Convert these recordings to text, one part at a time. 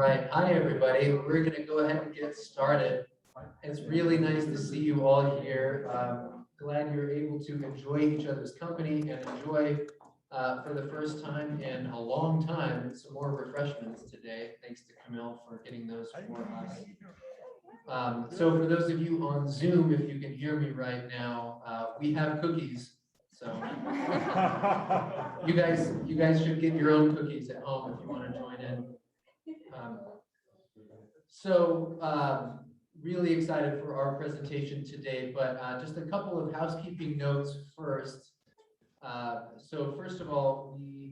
right. Hi, everybody. We're going to go ahead and get started. It's really nice to see you all here. Glad you're able to enjoy each other's company and enjoy, for the first time in a long time, some more refreshments today. Thanks to Camille for getting those for us. So for those of you on Zoom, if you can hear me right now, we have cookies. So you guys should get your own cookies at home if you want to join in. Really excited for our presentation today, but just a couple of housekeeping notes first. So first of all, we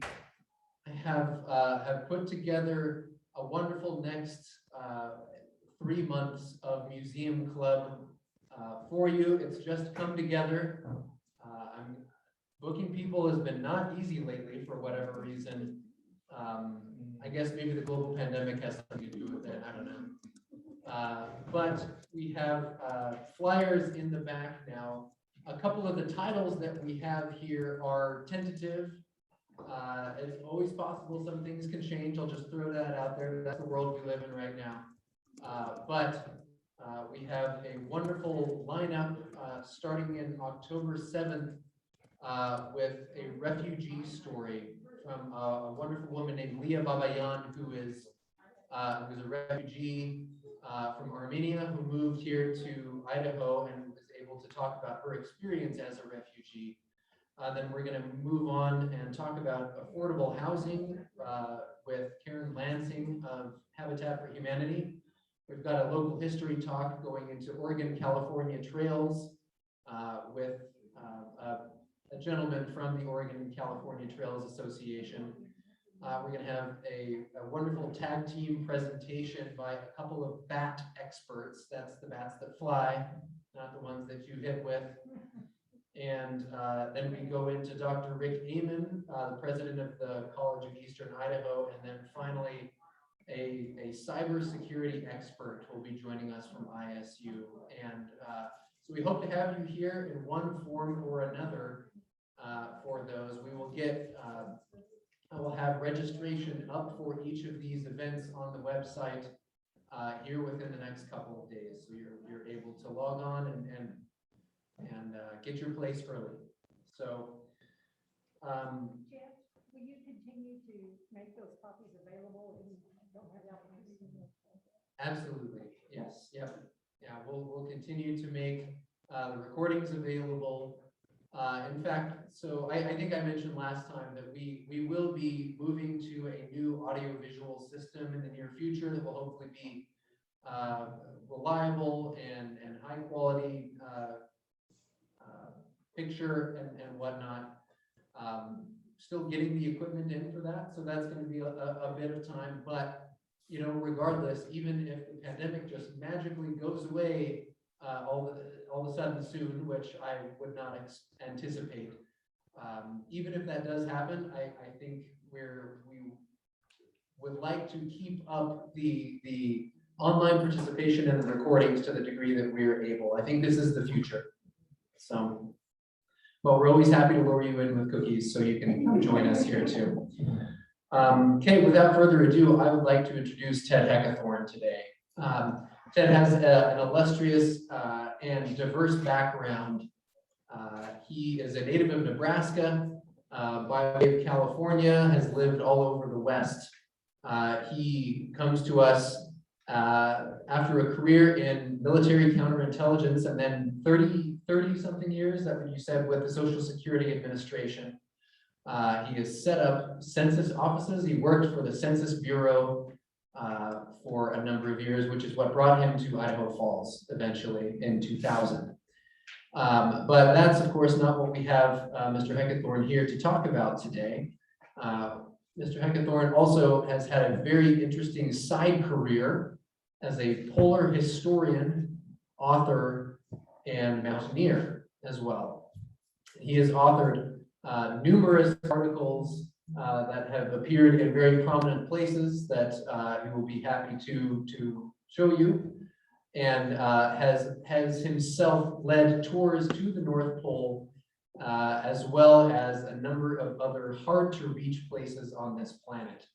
have put together a wonderful next 3 months of museum club for you. It's just come together. Booking people has been not easy lately for whatever reason. I guess maybe the global pandemic has something to do with it. I don't know. But we have flyers in the back now. A couple of the titles that we have here are tentative. It's always possible some things can change. I'll just throw that out there. That's the world we live in right now. But we have a wonderful lineup starting in October 7th with a refugee story from a wonderful woman named Leah Babayan, who is a refugee from Armenia who moved here to Idaho and was able to talk about her experience as a refugee. Then we're going to move on and talk about affordable housing with Karen Lansing of Habitat for Humanity. We've got a local history talk going into Oregon-California trails with a gentleman from the Oregon-California Trails Association. We're going to have a wonderful tag team presentation by a couple of bat experts. That's the bats that fly, not the ones that you hit with. And then we go into Dr. Rick Amon, the president of the College of Eastern Idaho, and then finally a cybersecurity expert will be joining us from ISU. And so we hope to have you here in one form or another for those. We will get I will have registration up for each of these events on the website here within the next couple of days. So you're able to log on and get your place early. So, Jeff, will you continue to make those copies available if you don't have the opportunity? Absolutely, yes, yep, yeah. We'll continue to make the recordings available. In fact, so I think I mentioned last time that we will be moving to a new audiovisual system in the near future that will hopefully be reliable and high quality picture and whatnot. Still getting the equipment in for that, so that's going to be a bit of time. But you know, regardless, even if the pandemic just magically goes away all of a sudden soon, which I would not anticipate. Even if that does happen, I think we would like to keep up the online participation and the recordings to the degree that we are able. I think this is the future. So, well, we're always happy to lure you in with cookies so you can join us here too. Okay, without further ado, I would like to introduce Ted Heckathorn today. Ted has an illustrious and diverse background. He is a native of Nebraska, by way of California, has lived all over the West. He comes to us after a career in military counterintelligence and then 30 something years, that what you said, with the Social Security Administration. He has set up census offices. He worked for the Census Bureau for a number of years, which is what brought him to Idaho Falls eventually in 2000. But that's, of course, not what we have Mr. Hecathorn here to talk about today. Mr. Hecathorn also has had a very interesting side career as a polar historian, author, and mountaineer as well. He has authored numerous articles that have appeared in very prominent places that he will be happy to show you, and has himself led tours to the North Pole, as well as a number of other hard to reach places on this planet.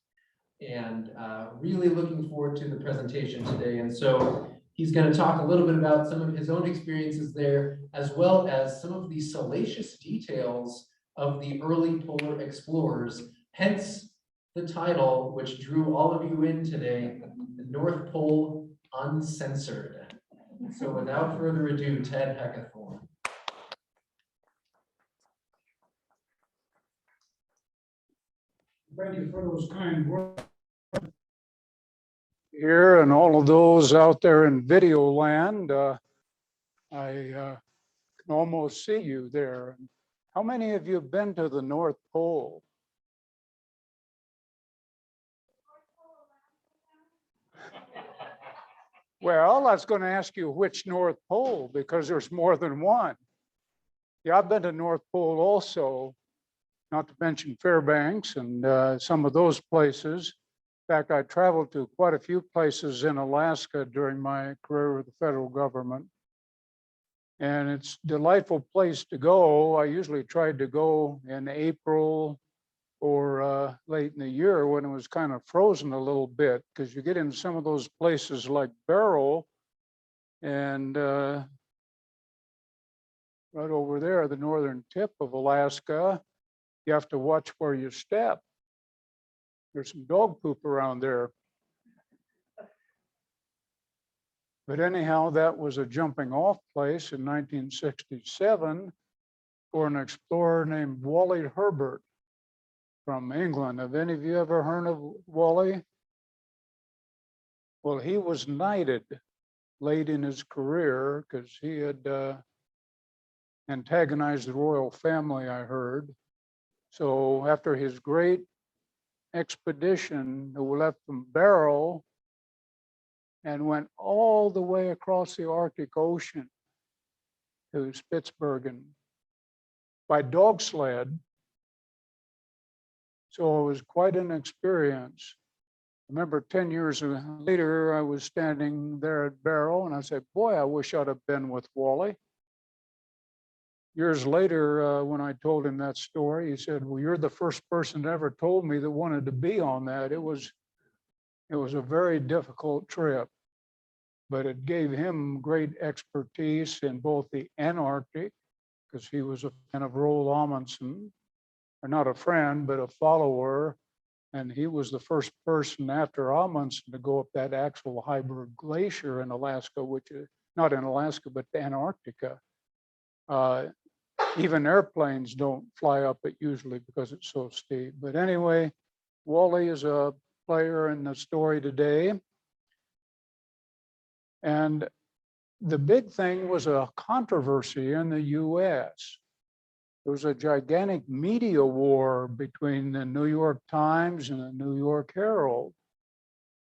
and really looking forward to the presentation today. And so he's going to talk a little bit about some of his own experiences there, as well as some of the salacious details of the early polar explorers, hence the title, which drew all of you in today, The North Pole Uncensored. So without further ado, Ted Heckathorn. Thank you for those kind words. Here and all of those out there in video land, I can almost see you there. How many of you have been to the North Pole? Well, I was going to ask you which North Pole, because there's more than one. Yeah, I've been to North Pole also, not to mention Fairbanks and some of those places. In fact, I traveled to quite a few places in Alaska during my career with the federal government. And it's a delightful place to go. I usually tried to go in April or late in the year when it was kind of frozen a little bit, because you get in some of those places like Barrow and right over there, the northern tip of Alaska, you have to watch where you step. There's some dog poop around there. But anyhow, that was a jumping off place in 1967 for an explorer named Wally Herbert from England. Have any of you ever heard of Wally? Well, he was knighted late in his career because he had antagonized the royal family, I heard. So after his great expedition, who left from Barrow and went all the way across the Arctic Ocean to Spitsbergen by dog sled. So it was quite an experience. I remember 10 years later, I was standing there at Barrow and I said, boy, I wish I'd have been with Wally. Years later, when I told him that story, he said, well, you're the first person that ever told me that wanted to be on that. It was a very difficult trip, but it gave him great expertise in both the Antarctic, because he was a fan of Roald Amundsen, or not a friend, but a follower. And he was the first person after Amundsen to go up that actual Heiberg Glacier in Alaska, which is not in Alaska, but Antarctica. Even airplanes don't fly up it usually because it's so steep. But anyway, Wally is a player in the story today. And the big thing was a controversy in the US. There was a gigantic media war between the New York Times and the New York Herald.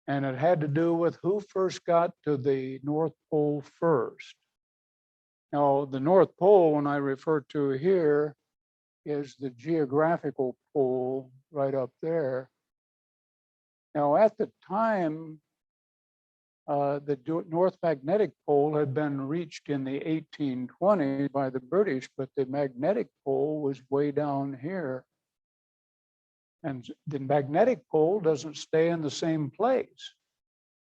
And it had to do with who first got to the North Pole first. Now, the North Pole, when I refer to here, is the geographical pole right up there. Now, at the time, the North Magnetic Pole had been reached in the 1820s by the British, but the magnetic pole was way down here. And the magnetic pole doesn't stay in the same place.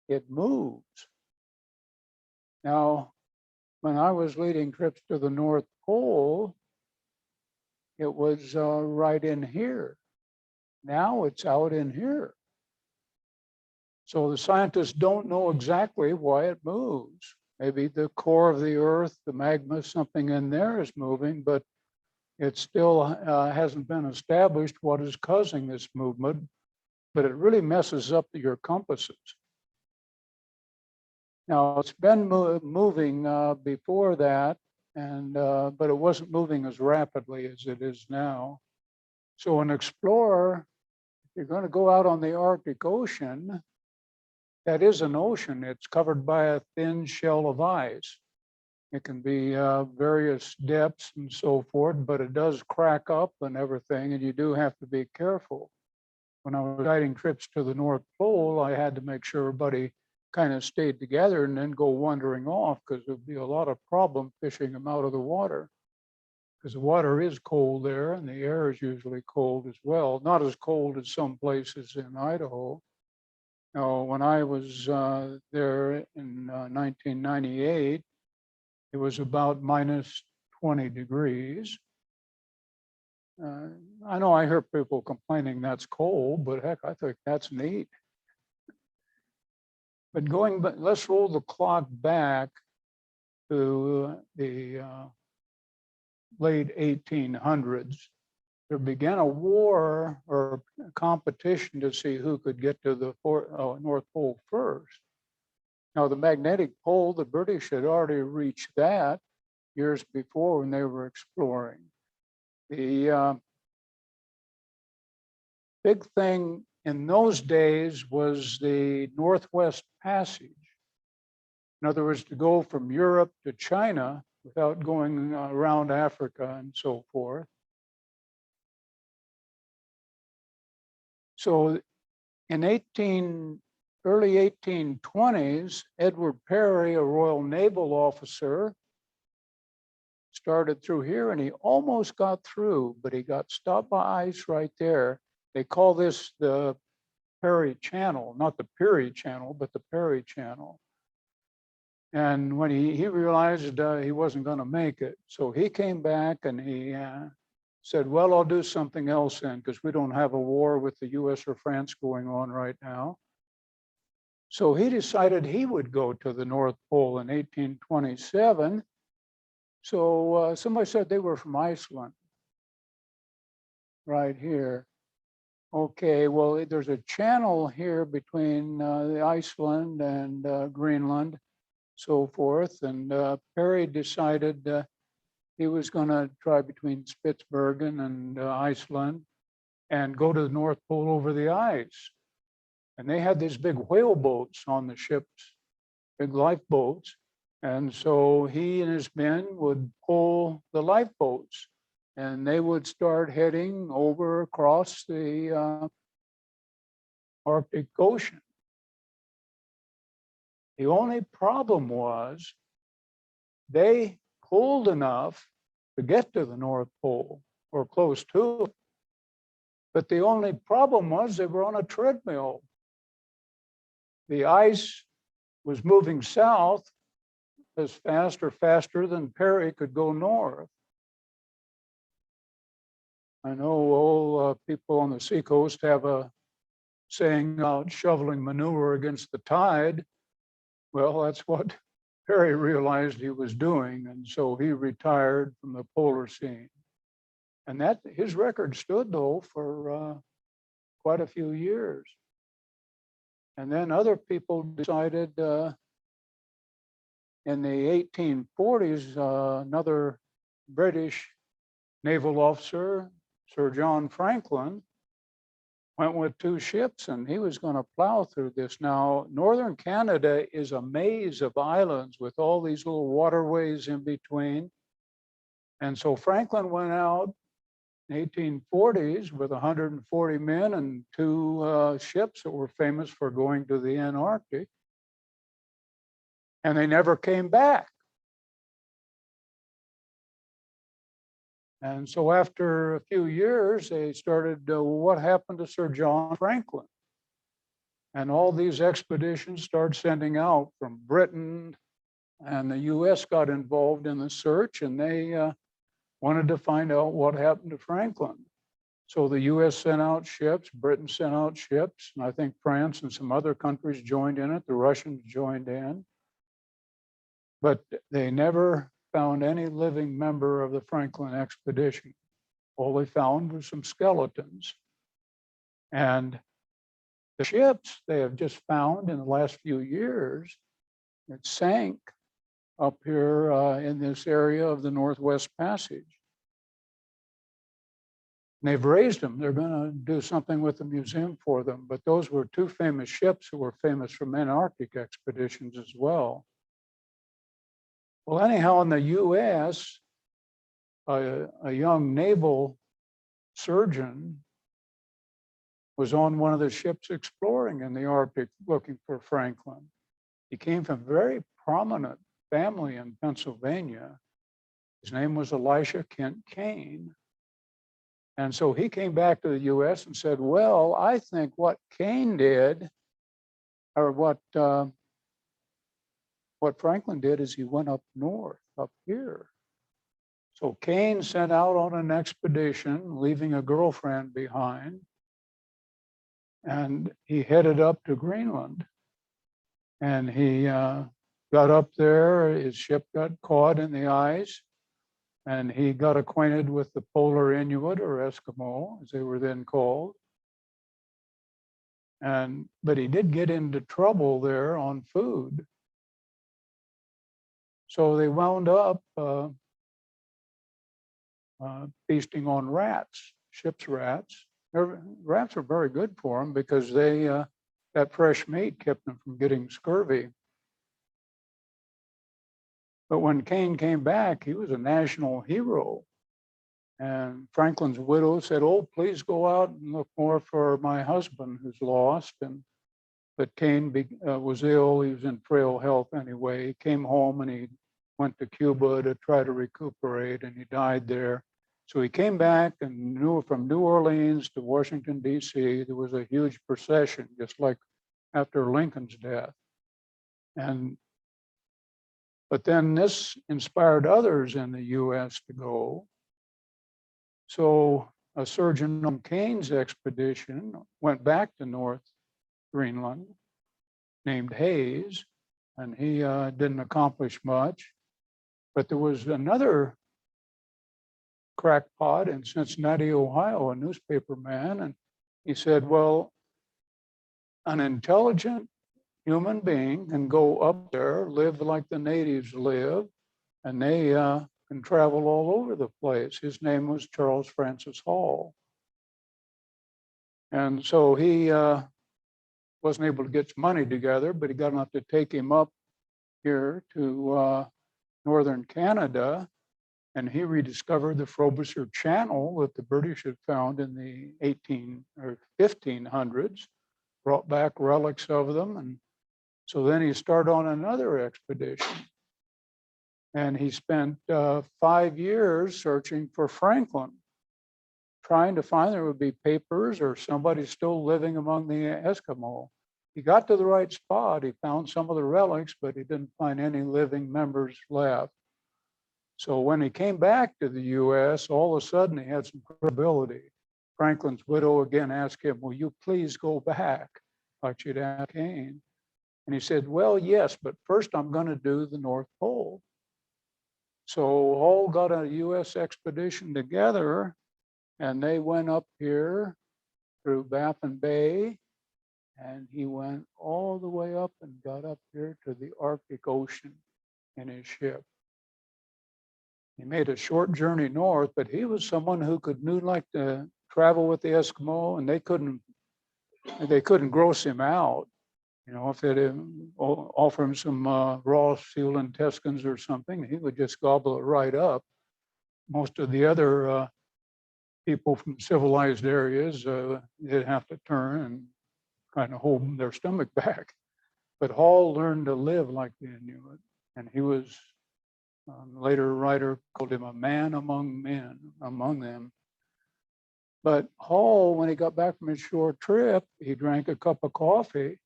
It moves. Now, when I was leading trips to the North Pole, it was right in here. Now it's out in here. So the scientists don't know exactly why it moves. Maybe the core of the Earth, the magma, something in there is moving, but it still hasn't been established what is causing this movement, but it really messes up your compasses. Now, it's been moving before that, and but it wasn't moving as rapidly as it is now. So an explorer, if you're going to go out on the Arctic Ocean, that is an ocean. It's covered by a thin shell of ice. It can be various depths and so forth, but it does crack up and everything, and you do have to be careful. When I was guiding trips to the North Pole, I had to make sure everybody kind of stayed together and then go wandering off, because there'd be a lot of problem fishing them out of the water, because the water is cold there and the air is usually cold as well. Not as cold as some places in Idaho. When I was there in 1998, it was about minus 20 degrees. I know I hear people complaining that's cold, but heck, I think that's neat. But let's roll the clock back to the late 1800s. There began a war or a competition to see who could get to the North Pole first. Now, the magnetic pole, the British had already reached that years before when they were exploring. The big thing in those days was the Northwest Passage. In other words, to go from Europe to China without going around Africa and so forth. So in early 1820s, Edward Perry, a Royal Naval officer, started through here and he almost got through, but he got stopped by ice right there. They call this the Perry Channel, not the Peary Channel, but the Perry Channel. And when he realized he wasn't going to make it, so he came back and he said, well, I'll do something else then, because we don't have a war with the US or France going on right now. So he decided he would go to the North Pole in 1827. So somebody said they were from Iceland, right here. Okay, well, there's a channel here between the Iceland and Greenland, so forth. And Perry decided he was going to try between Spitsbergen and Iceland and go to the North Pole over the ice. And they had these big whale boats on the ships, big lifeboats. And so he and his men would pull the lifeboats and they would start heading over across the Arctic Ocean. The only problem was they cold enough to get to the North Pole or close to it. But the only problem was they were on a treadmill. The ice was moving south as fast or faster than Perry could go north. I know all people on the seacoast have a saying about shoveling manure against the tide. Well, that's what Perry realized he was doing, and so he retired from the polar scene. And that his record stood though for quite a few years. And then other people decided in the 1840s, another British naval officer, Sir John Franklin, went with 2 ships and he was going to plow through this. Now, northern Canada is a maze of islands with all these little waterways in between. And so Franklin went out in 1840s with 140 men and 2 ships that were famous for going to the Antarctic. And they never came back. And so after a few years, they started, what happened to Sir John Franklin? And all these expeditions started sending out from Britain, and the US got involved in the search, and they wanted to find out what happened to Franklin. So the US sent out ships, Britain sent out ships, and I think France and some other countries joined in it, the Russians joined in. But they never found any living member of the Franklin expedition. All they found was some skeletons. And the ships they have just found in the last few years, it sank up here in this area of the Northwest Passage. And they've raised them. They're going to do something with the museum for them. But those were 2 famous ships who were famous from Antarctic expeditions as well. Well, anyhow, in the US, a young naval surgeon was on one of the ships exploring in the Arctic looking for Franklin. He came from a very prominent family in Pennsylvania. His name was Elisha Kent Kane. And so he came back to the US and said, well, I think what Kane did or what Franklin did is he went up north, up here. So Kane set out on an expedition, leaving a girlfriend behind, and he headed up to Greenland. And he got up there, his ship got caught in the ice, and he got acquainted with the polar Inuit, or Eskimo, as they were then called. But he did get into trouble there on food. So they wound up feasting on rats, ship's rats. Rats are very good for them because that fresh meat kept them from getting scurvy. But when Kane came back, he was a national hero. And Franklin's widow said, "Oh, please go out and look more for my husband who's lost." But Kane was ill. He was in frail health anyway. He came home and he went to Cuba to try to recuperate, and he died there. So he came back and knew from New Orleans to Washington, D.C., there was a huge procession, just like after Lincoln's death. But then this inspired others in the U.S. to go. So a surgeon on Kane's expedition went back to North Greenland named Hayes, and he didn't accomplish much. But there was another crackpot in Cincinnati, Ohio, a newspaper man, and he said, well, an intelligent human being can go up there, live like the natives live, and they can travel all over the place. His name was Charles Francis Hall. And so he wasn't able to get some money together, but he got enough to take him up here to northern Canada, and he rediscovered the Frobisher Channel that the British had found in the 1500s, brought back relics of them. And so then he started on another expedition. And he spent 5 years searching for Franklin, trying to find there would be papers or somebody still living among the Eskimo. He got to the right spot. He found some of the relics, but he didn't find any living members left. So when he came back to the US, all of a sudden he had some credibility. Franklin's widow again asked him, will you please go back, like she'd asked Kane? And he said, well, yes, but first I'm going to do the North Pole. So Hall got a US expedition together, and they went up here through Baffin Bay, and he went all the way up and got up here to the Arctic Ocean in his ship. He made a short journey north, but he was someone who knew like to travel with the Eskimo, and they couldn't gross him out. You know, if they'd offer him some raw seal intestines or something, he would just gobble it right up. Most of the other people from civilized areas, they'd have to turn and kind of hold their stomach back. But Hall learned to live like the Inuit, and he was, later writer called him a man among men, among them. But Hall, when he got back from his short trip, he drank a cup of coffee.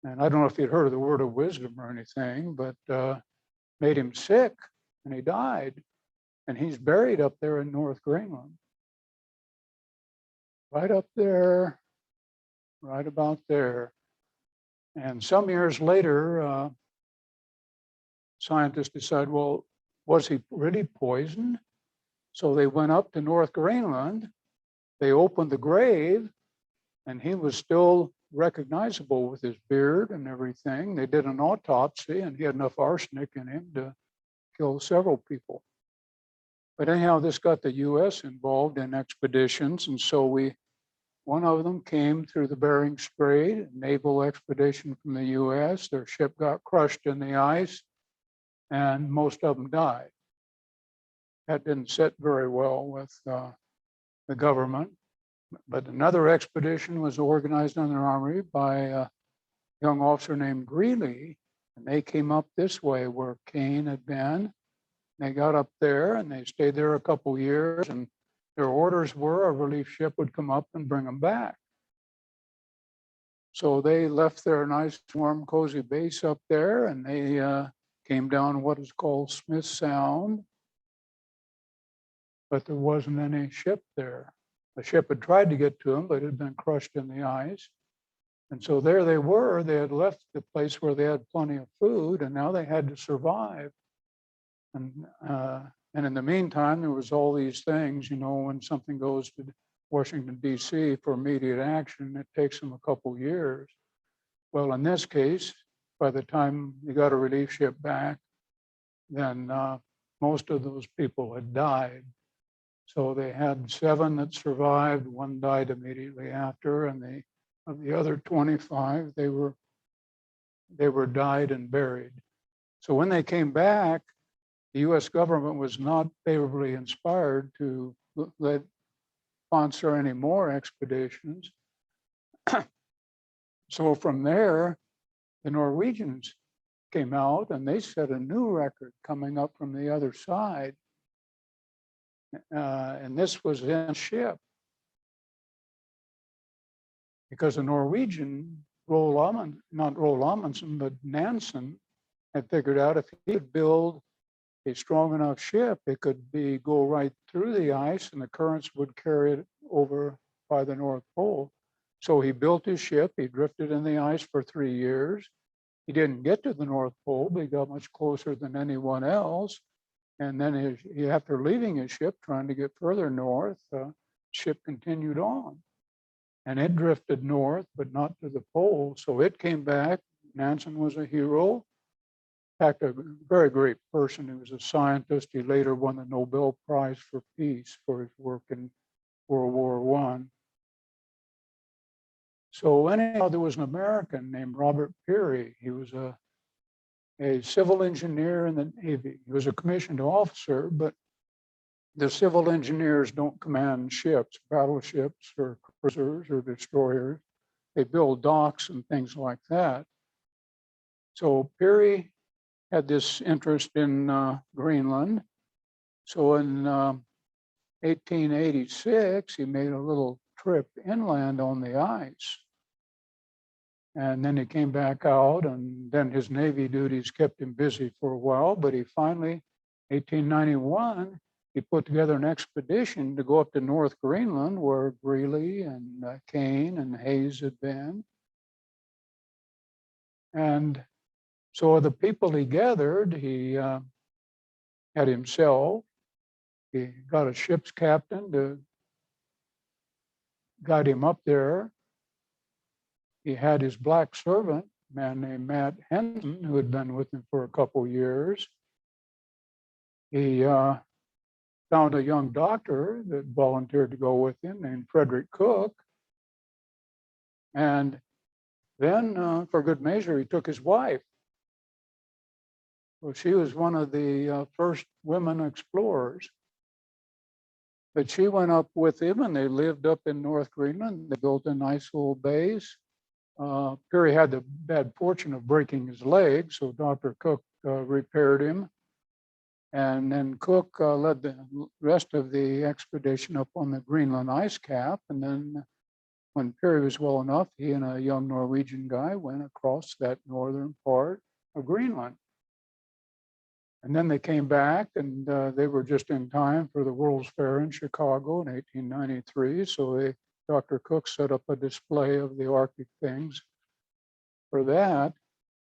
And I don't know if he'd heard of the word of wisdom or anything, but made him sick, and he died. And he's buried up there in North Greenland. Right up there, right about there. And some years later, scientists decided, well, was he really poisoned? So they went up to North Greenland, they opened the grave, and he was still recognizable with his beard and everything. They did an autopsy, and he had enough arsenic in him to kill several people. But anyhow, this got the US involved in expeditions, and so one of them came through the Bering Strait, a naval expedition from the US. Their ship got crushed in the ice, and most of them died. That didn't sit very well with the government. But another expedition was organized under the Army by a young officer named Greeley, and they came up this way where Kane had been. They got up there and they stayed there a couple years, and their orders were a relief ship would come up and bring them back. So they left their nice, warm, cozy base up there, and they came down what is called Smith Sound. But there wasn't any ship there. The ship had tried to get to them, but it had been crushed in the ice. And so there they were. They had left the place where they had plenty of food, and now they had to survive. And in the meantime, there was all these things, you know, when something goes to Washington, D.C. for immediate action, it takes them a couple years. Well, in this case, by the time they got a relief ship back, then most of those people had died. So they had 7 that survived, 1 died immediately after, and of the other 25, they were died and buried. So when they came back, the US government was not favorably inspired to let sponsor any more expeditions. So from there, the Norwegians came out and they set a new record coming up from the other side. And this was in a ship. Because the Norwegian, not Roald Amundsen, but Nansen, had figured out if he could build a strong enough ship, it could go right through the ice and the currents would carry it over by the North Pole. So he built his ship, he drifted in the ice for 3 years. He didn't get to the North Pole, but he got much closer than anyone else. And then after leaving his ship, trying to get further north, ship continued on. And it drifted north, but not to the pole. So it came back. Nansen was a hero. In fact, a very great person. He was a scientist. He later won the Nobel Prize for Peace for his work in World War I. So anyhow, there was an American named Robert Peary. He was a civil engineer in the Navy. He was a commissioned officer, but the civil engineers don't command ships, battleships or cruisers or destroyers. They build docks and things like that. So Peary had this interest in Greenland. So in 1886, he made a little trip inland on the ice. And then he came back out, and then his Navy duties kept him busy for a while, but he finally, 1891, he put together an expedition to go up to North Greenland where Greely and Kane and Hayes had been. And so the people he gathered, he had himself, he got a ship's captain to guide him up there. He had his black servant, a man named Matt Henson, who had been with him for a couple years. He found a young doctor that volunteered to go with him named Frederick Cook. And then, for good measure, he took his wife. Well, she was one of the first women explorers. But she went up with him and they lived up in North Greenland. They built a nice little base. Peary had the bad fortune of breaking his leg, so Dr. Cook repaired him. And then Cook led the rest of the expedition up on the Greenland ice cap. And then when Peary was well enough, he and a young Norwegian guy went across that northern part of Greenland. And then they came back and they were just in time for the World's Fair in Chicago in 1893. So Dr. Cook set up a display of the Arctic things for that.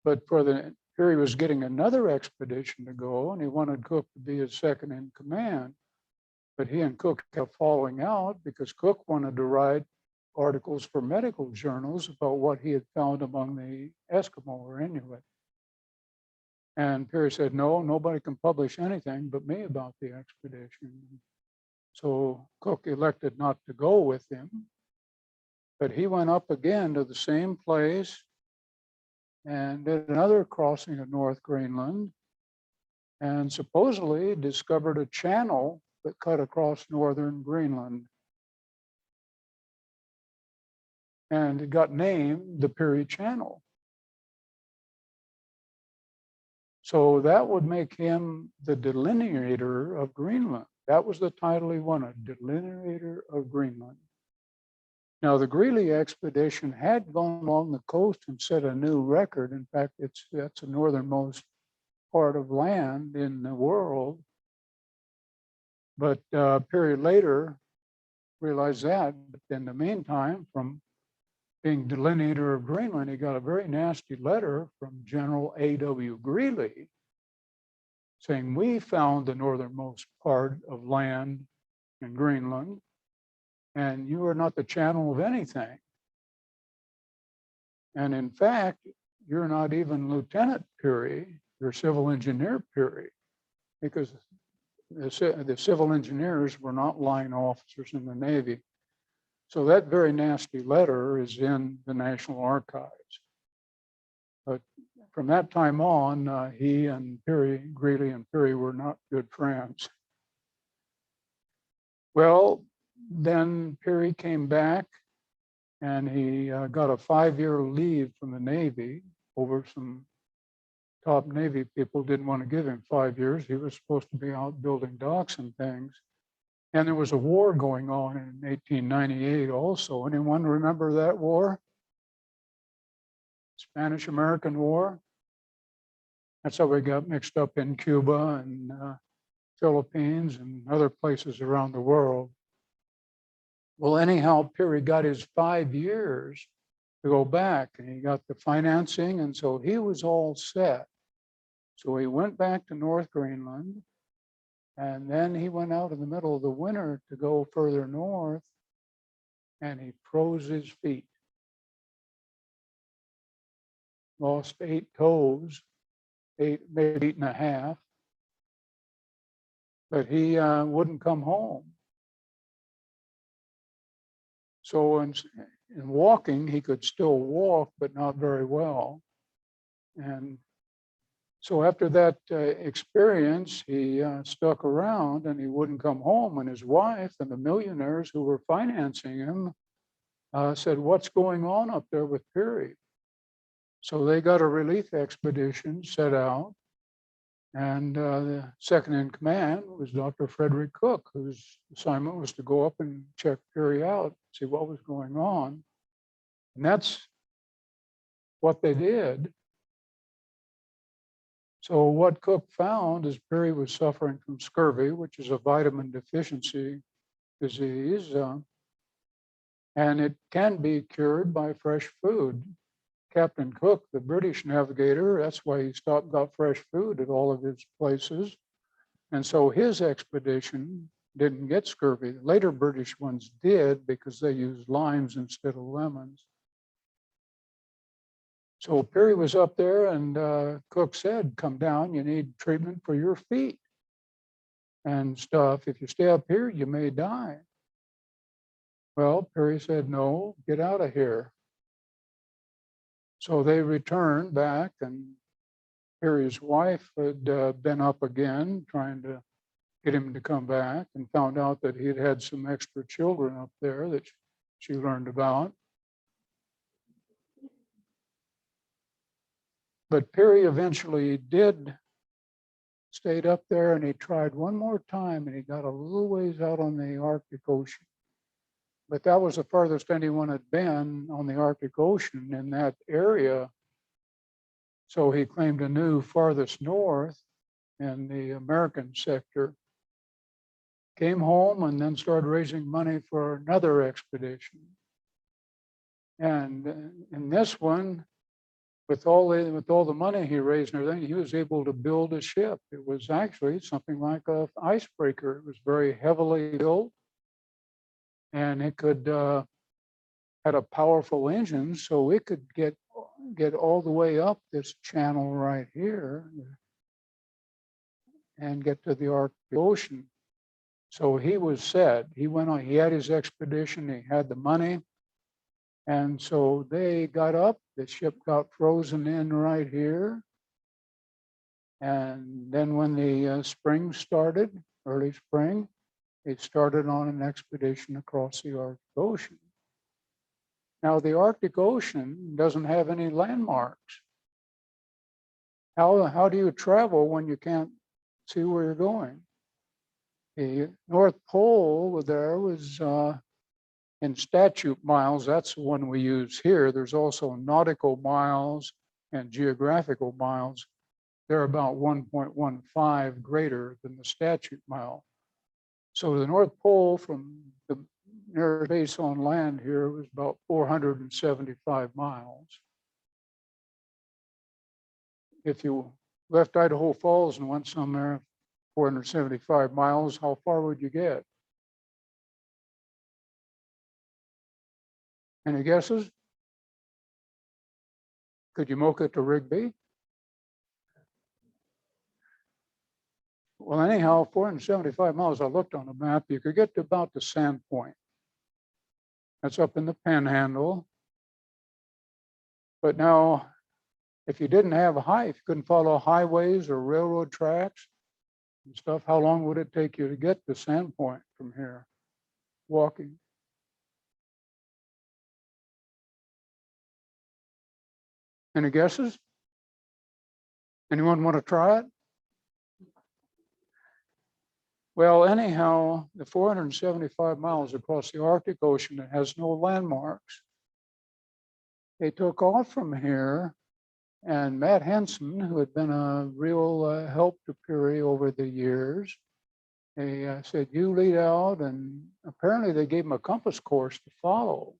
But Peary was getting another expedition to go, and he wanted Cook to be his second in command. But he and Cook kept falling out because Cook wanted to write articles for medical journals about what he had found among the Eskimo or Inuit. And Peary said, no, nobody can publish anything but me about the expedition. So Cook elected not to go with him. But he went up again to the same place and did another crossing of North Greenland and supposedly discovered a channel that cut across northern Greenland. And it got named the Peary Channel. So that would make him the delineator of Greenland. That was the title he wanted, delineator of Greenland. Now, the Greeley expedition had gone along the coast and set a new record. In fact, that's the northernmost part of land in the world. But a period later, realized that. But in the meantime, from being delineator of Greenland, he got a very nasty letter from General A.W. Greeley saying, we found the northernmost part of land in Greenland, and you are not the channel of anything. And in fact, you're not even Lieutenant Peary, you're civil engineer Peary, because the civil engineers were not line officers in the Navy. So that very nasty letter is in the National Archives. But from that time on, he and Peary, Greeley and Peary were not good friends. Well, then Peary came back and he got a 5-year leave from the Navy over some top Navy people didn't want to give him 5 years. He was supposed to be out building docks and things. And there was a war going on in 1898 also. Anyone remember that war? Spanish-American War. That's how we got mixed up in Cuba and Philippines and other places around the world. Well, anyhow, Peary got his 5 years to go back and he got the financing. And so he was all set. So he went back to North Greenland. And then he went out in the middle of the winter to go further north and he froze his feet. Lost 8 toes, maybe 8.5. But he wouldn't come home. So in walking, he could still walk, but not very well. And so after that experience, he stuck around and he wouldn't come home. And his wife and the millionaires who were financing him said, what's going on up there with Peary? So they got a relief expedition set out. And the second in command was Dr. Frederick Cook, whose assignment was to go up and check Peary out, see what was going on. And that's what they did. So what Cook found is Peary was suffering from scurvy, which is a vitamin deficiency disease, and it can be cured by fresh food. Captain Cook, the British navigator, that's why he stopped, got fresh food at all of his places. And so his expedition didn't get scurvy. The later British ones did because they used limes instead of lemons. So Peary was up there and Cook said, come down, you need treatment for your feet and stuff. If you stay up here, you may die. Well, Peary said, no, get out of here. So they returned back and Peary's wife had been up again trying to get him to come back and found out that he'd had some extra children up there that she learned about. But Peary eventually did stayed up there and he tried one more time and he got a little ways out on the Arctic Ocean. But that was the farthest anyone had been on the Arctic Ocean in that area. So he claimed a new farthest north in the American sector, came home and then started raising money for another expedition. And in this one, with all the money he raised and everything, he was able to build a ship. It was actually something like an icebreaker. It was very heavily built. And it could had a powerful engine, so it could get all the way up this channel right here and get to the Arctic Ocean. So he was set. He went on. He had his expedition. He had the money, and so they got up. The ship got frozen in right here, and then when the spring started, early spring, they started on an expedition across the Arctic Ocean. Now, the Arctic Ocean doesn't have any landmarks. How do you travel when you can't see where you're going? The North Pole there was in statute miles, that's the one we use here. There's also nautical miles and geographical miles. They're about 1.15 greater than the statute mile. So the North Pole from the nearest base on land here was about 475 miles. If you left Idaho Falls and went somewhere 475 miles, how far would you get? Any guesses? Could you make it to Rigby? Well, anyhow, 475 miles, I looked on the map, you could get to about the Sand Point. That's up in the Panhandle. But now, if you didn't have if you couldn't follow highways or railroad tracks and stuff, how long would it take you to get to Sand Point from here, walking? Any guesses? Anyone want to try it? Well, anyhow, the 475 miles across the Arctic Ocean that has no landmarks. They took off from here, and Matt Henson, who had been a real help to Peary over the years, they said, you lead out, and apparently they gave him a compass course to follow.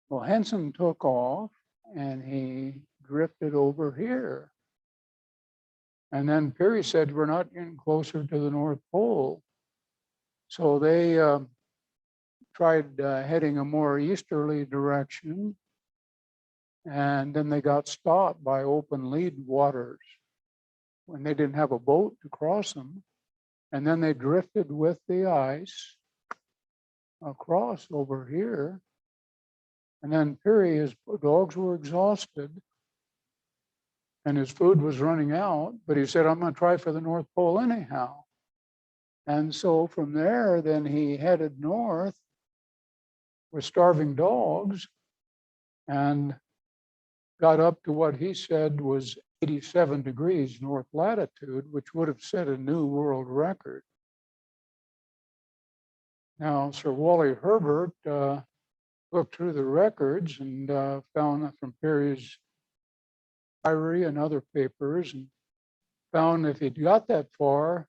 Well, Henson took off, and he drifted over here. And then Peary said, we're not getting closer to the North Pole. So they tried heading a more easterly direction. And then they got stopped by open lead waters when they didn't have a boat to cross them. And then they drifted with the ice across over here. And then Peary, his dogs were exhausted and his food was running out, but he said, I'm going to try for the North Pole anyhow. And so from there, then he headed north with starving dogs and got up to what he said was 87 degrees north latitude, which would have set a new world record. Now, Sir Wally Herbert looked through the records and found that from Peary's diary and other papers, and found if he'd got that far,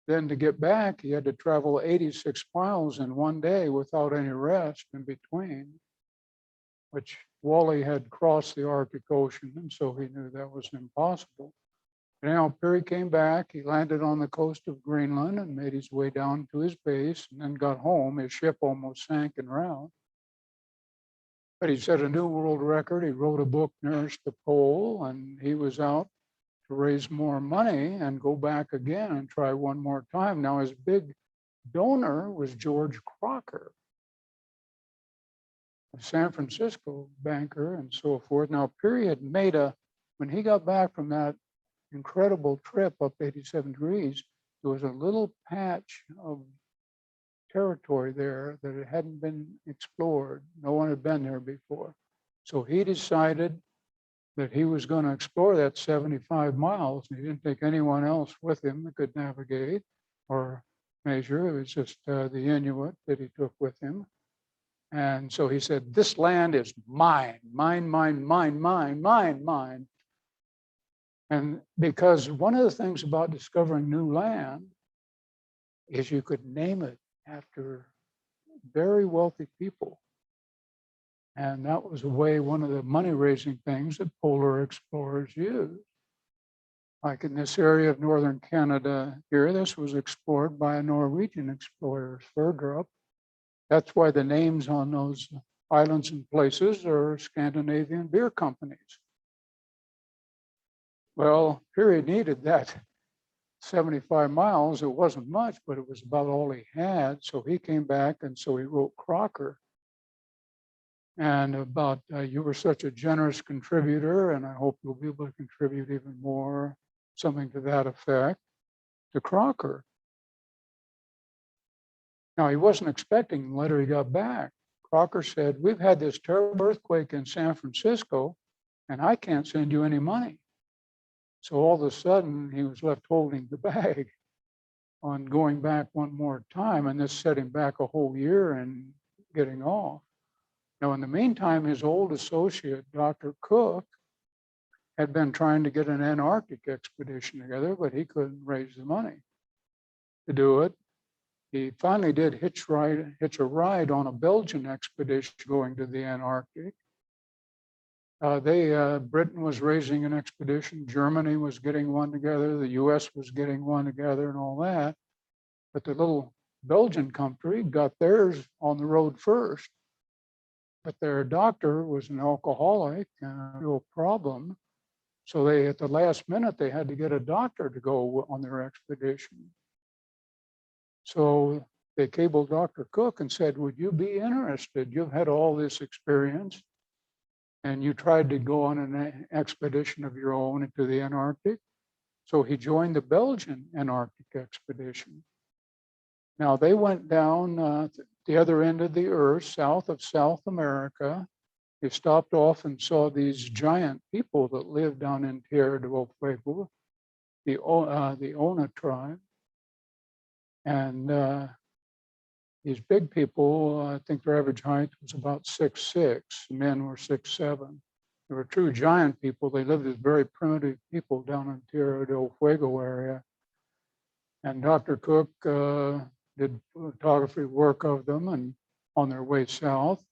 then to get back, he had to travel 86 miles in one day without any rest in between, which Wally had crossed the Arctic Ocean, and so he knew that was impossible. Now Peary came back, he landed on the coast of Greenland and made his way down to his base and then got home. His ship almost sank en route. But he set a new world record. He wrote a book, Nearest the Pole, and he was out to raise more money and go back again and try one more time. Now his big donor was George Crocker, a San Francisco banker and so forth. Now Peary had made when he got back from that incredible trip up 87 degrees, there was a little patch of territory there that it hadn't been explored. No one had been there before. So he decided that he was going to explore that 75 miles. And he didn't take anyone else with him that could navigate or measure. It was just the Inuit that he took with him. And so he said, this land is mine, mine, mine, mine, mine, mine, mine. And because one of the things about discovering new land is you could name it after very wealthy people. And that was one of the money-raising things that polar explorers used. Like in this area of northern Canada here, this was explored by a Norwegian explorer, Sverdrup. That's why the names on those islands and places are Scandinavian beer companies. Well, Peary needed that 75 miles. It wasn't much, but it was about all he had. So he came back, and so he wrote Crocker. And about, you were such a generous contributor, and I hope you'll be able to contribute even more, something to that effect, to Crocker. Now, he wasn't expecting the letter he got back. Crocker said, we've had this terrible earthquake in San Francisco, and I can't send you any money. So all of a sudden, he was left holding the bag. on going back one more time, and this set him back a whole year and getting off. Now, in the meantime, his old associate, Dr. Cook, had been trying to get an Antarctic expedition together, but he couldn't raise the money to do it. He finally did hitch a ride on a Belgian expedition going to the Antarctic. Britain was raising an expedition, Germany was getting one together, the US was getting one together and all that. But the little Belgian country got theirs on the road first. But their doctor was an alcoholic and a real problem. So they, at the last minute, they had to get a doctor to go on their expedition. So they cabled Dr. Cook and said, would you be interested? You've had all this experience and you tried to go on an expedition of your own into the Antarctic. So he joined the Belgian Antarctic expedition. Now they went down the other end of the earth, south of South America. They stopped off and saw these giant people that lived down in Tierra del Fuego, the Ona tribe. And these big people, I think their average height was about 6'6". Men were 6'7". They were true giant people. They lived as very primitive people down in Tierra del Fuego area. And Dr. Cook did photography work of them and on their way south.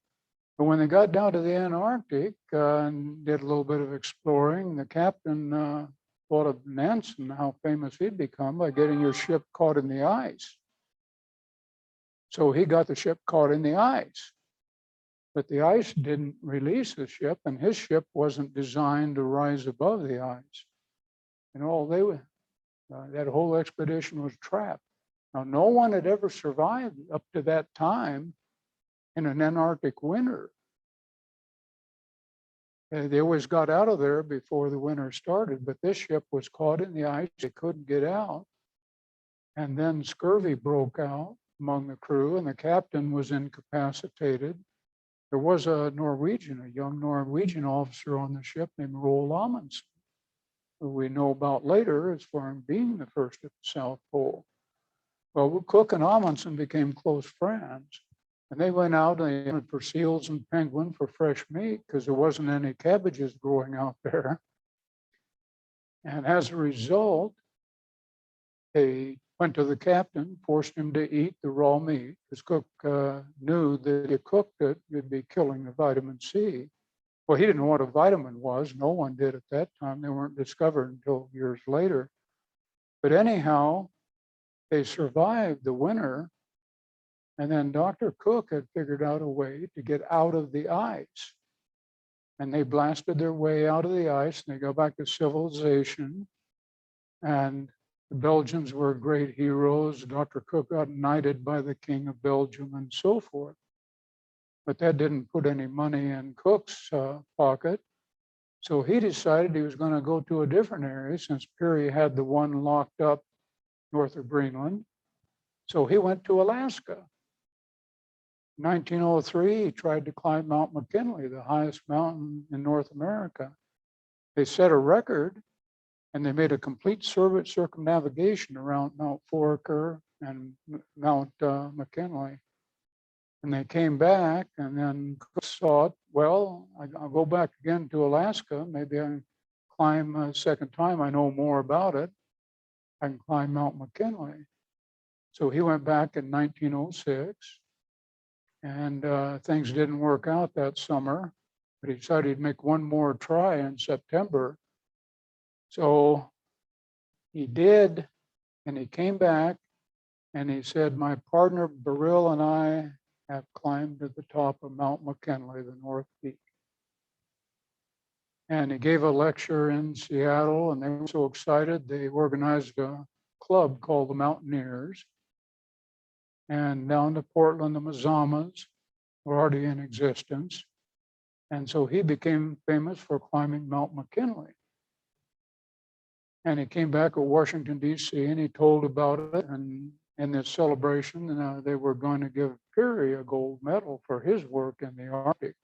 But when they got down to the Antarctic and did a little bit of exploring, the captain thought of Nansen, how famous he'd become by getting your ship caught in the ice. So he got the ship caught in the ice. But the ice didn't release the ship, and his ship wasn't designed to rise above the ice. And all they were, that whole expedition was trapped. Now, no one had ever survived up to that time in an Antarctic winter. They always got out of there before the winter started, but this ship was caught in the ice. They couldn't get out. And then scurvy broke out among the crew, and the captain was incapacitated. There was a young Norwegian officer on the ship named Roald Amundsen, who we know about later as for him being the first at the South Pole. Well, Cook and Amundsen became close friends. And they went out and they hunted for seals and penguin for fresh meat because there wasn't any cabbages growing out there. And as a result, they went to the captain, forced him to eat the raw meat because Cook knew that if you cooked it, you'd be killing the vitamin C. Well, he didn't know what a vitamin was. No one did at that time. They weren't discovered until years later. But anyhow, they survived the winter. And then Dr. Cook had figured out a way to get out of the ice. And they blasted their way out of the ice and they go back to civilization. And the Belgians were great heroes. Dr. Cook got knighted by the King of Belgium and so forth. But that didn't put any money in Cook's pocket. So he decided he was going to go to a different area since Peary had the one locked up north of Greenland. So he went to Alaska. 1903, he tried to climb Mount McKinley, the highest mountain in North America. They set a record and they made a complete circumnavigation around Mount Foraker and Mount McKinley. And they came back and then thought, well, I'll go back again to Alaska. Maybe I can climb a second time. I know more about it. I can climb Mount McKinley. So he went back in 1906. And things didn't work out that summer, but he decided he'd make one more try in September. So he did, and he came back and he said, my partner Beryl and I have climbed to the top of Mount McKinley, the North Peak. And he gave a lecture in Seattle and they were so excited, they organized a club called the Mountaineers. And down to Portland, the Mazamas were already in existence. And so he became famous for climbing Mount McKinley. And he came back to Washington, D.C., and he told about it. And in this celebration, they were going to give Peary a gold medal for his work in the Arctic.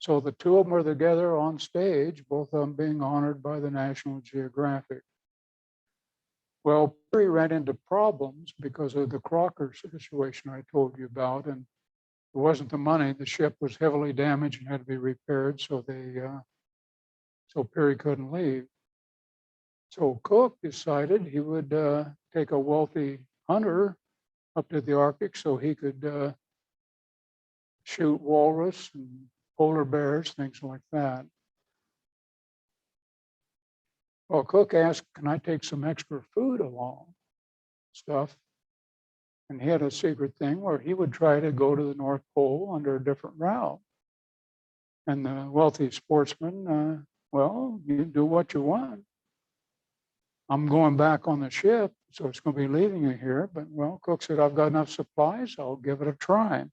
So the two of them were together on stage, both of them being honored by the National Geographic. Well, Perry ran into problems because of the Crocker situation I told you about, and it wasn't the money. The ship was heavily damaged and had to be repaired, so so Perry couldn't leave. So Cook decided he would take a wealthy hunter up to the Arctic so he could shoot walrus and polar bears, things like that. Well, Cook asked, "Can I take some extra food along?" Stuff. And he had a secret thing where he would try to go to the North Pole under a different route. And the wealthy sportsman, well, you do what you want. I'm going back on the ship, so it's going to be leaving you here. But, well, Cook said, "I've got enough supplies. I'll give it a try."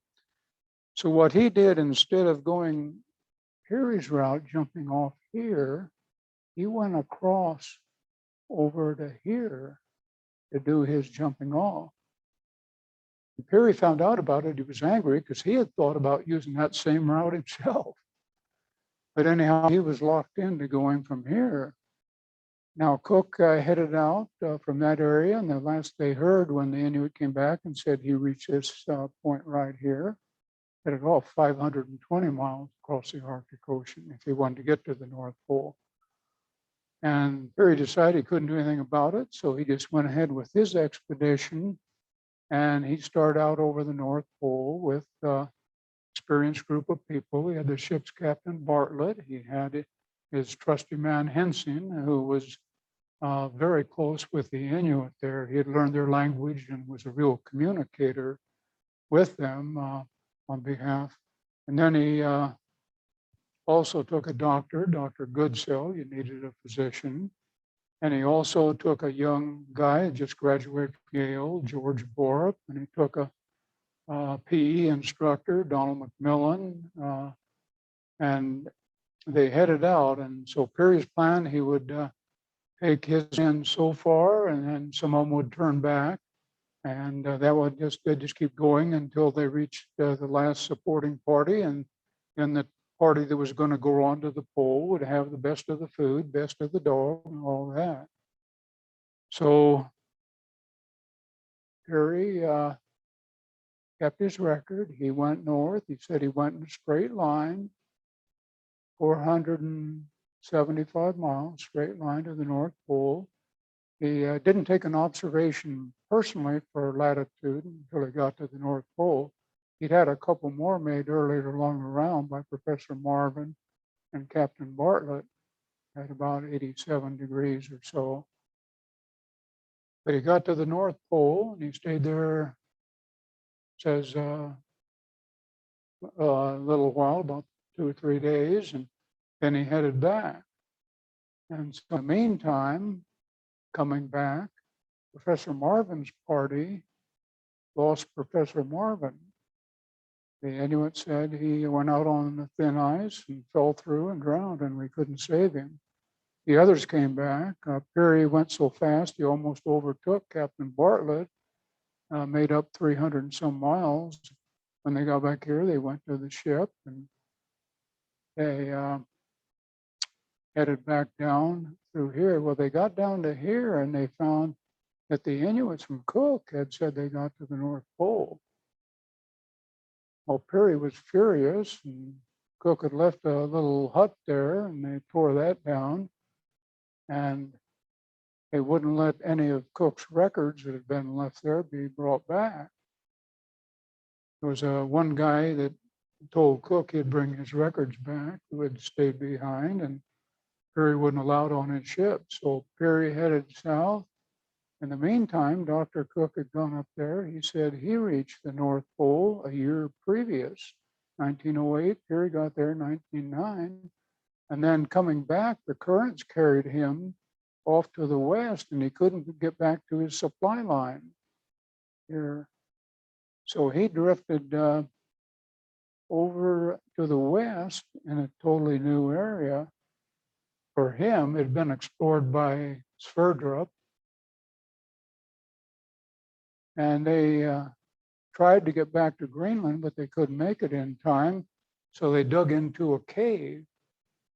So what he did, instead of going Perry's route, jumping off here, he went across over to here to do his jumping off. And Perry found out about it. He was angry because he had thought about using that same route himself. But anyhow, he was locked into going from here. Now, Cook headed out from that area, and the last they heard when the Inuit came back and said he reached this point right here, headed off 520 miles across the Arctic Ocean if he wanted to get to the North Pole. And Perry decided he couldn't do anything about it, so he just went ahead with his expedition, and he started out over the North Pole with experienced group of people. He had the ship's captain, Bartlett. He had his trusty man, Henson, who was very close with the Inuit there. He had learned their language and was a real communicator with them on behalf. And then he also took a doctor, Dr. Goodsell. You needed a physician. And he also took a young guy, just graduated from Yale, George Borup, and he took a PE instructor, Donald McMillan, and they headed out. And so Perry's plan, he would take his men so far, and then some of them would turn back, and that would just keep going until they reached the last supporting party, and then the party that was going to go on to the pole would have the best of the food, best of the dog, and all that. So Perry kept his record. He went north. He said he went in a straight line, 475 miles, straight line to the North Pole. He didn't take an observation personally for latitude until he got to the North Pole. He'd had a couple more made earlier along the round by Professor Marvin and Captain Bartlett at about 87 degrees or so. But he got to the North Pole and he stayed there, says, a little while, about 2 or 3 days, and then he headed back. And so in the meantime, coming back, Professor Marvin's party lost Professor Marvin. The Inuit said he went out on the thin ice and fell through and drowned, and we couldn't save him. The others came back. Perry went so fast he almost overtook Captain Bartlett, made up 300 and some miles. When they got back here, they went to the ship and they headed back down through here. Well, they got down to here and they found that the Inuits from Cook had said they got to the North Pole. Well, Perry was furious, and Cook had left a little hut there, and they tore that down, and they wouldn't let any of Cook's records that had been left there be brought back. There was one guy that told Cook he'd bring his records back, who had stayed behind, and Perry wouldn't allow it on his ship. So Perry headed south. In the meantime, Dr. Cook had gone up there. He said he reached the North Pole a year previous, 1908. Perry got there in 1909. And then coming back, the currents carried him off to the west, and he couldn't get back to his supply line here. So he drifted over to the west in a totally new area. For him, it had been explored by Sverdrup. And they tried to get back to Greenland, but they couldn't make it in time. So they dug into a cave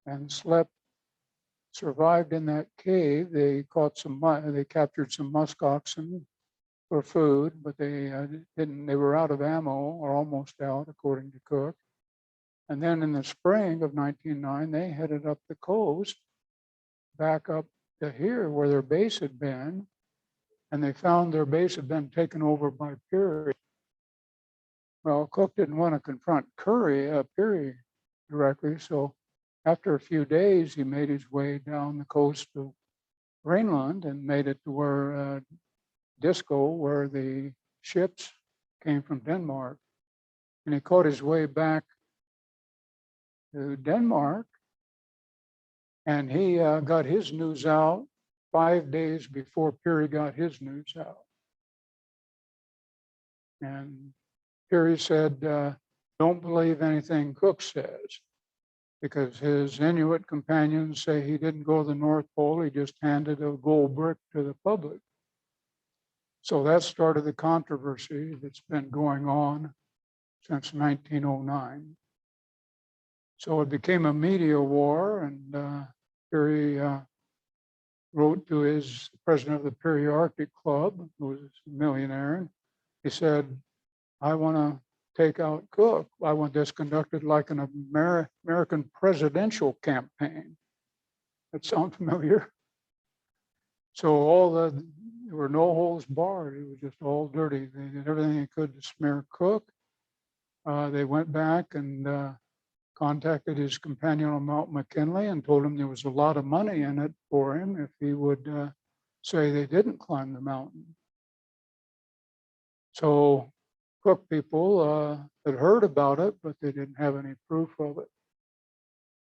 and slept survived in that cave. They caught some, they captured some musk oxen for food, but they didn't, they were out of ammo or almost out, according to Cook. And then in the spring of 1909, they headed up the coast, back up to here where their base had been. And they found their base had been taken over by Peary. Well, Cook didn't want to confront Peary directly. So after a few days, he made his way down the coast of Greenland and made it to where Disco, where the ships came from Denmark. And he caught his way back to Denmark. And he got his news out 5 days before Peary got his news out. And Peary said, don't believe anything Cook says, because his Inuit companions say he didn't go to the North Pole, he just handed a gold brick to the public. So that started the controversy that's been going on since 1909. So it became a media war, and Peary wrote to his president of the Peary Arctic Club, who was a millionaire, and he said, I want to take out Cook. I want this conducted like an American presidential campaign. That sound familiar? So there were no holes barred. It was just all dirty. They did everything they could to smear Cook. They went back and contacted his companion on Mount McKinley and told him there was a lot of money in it for him if he would say they didn't climb the mountain. So Cook people had heard about it, but they didn't have any proof of it.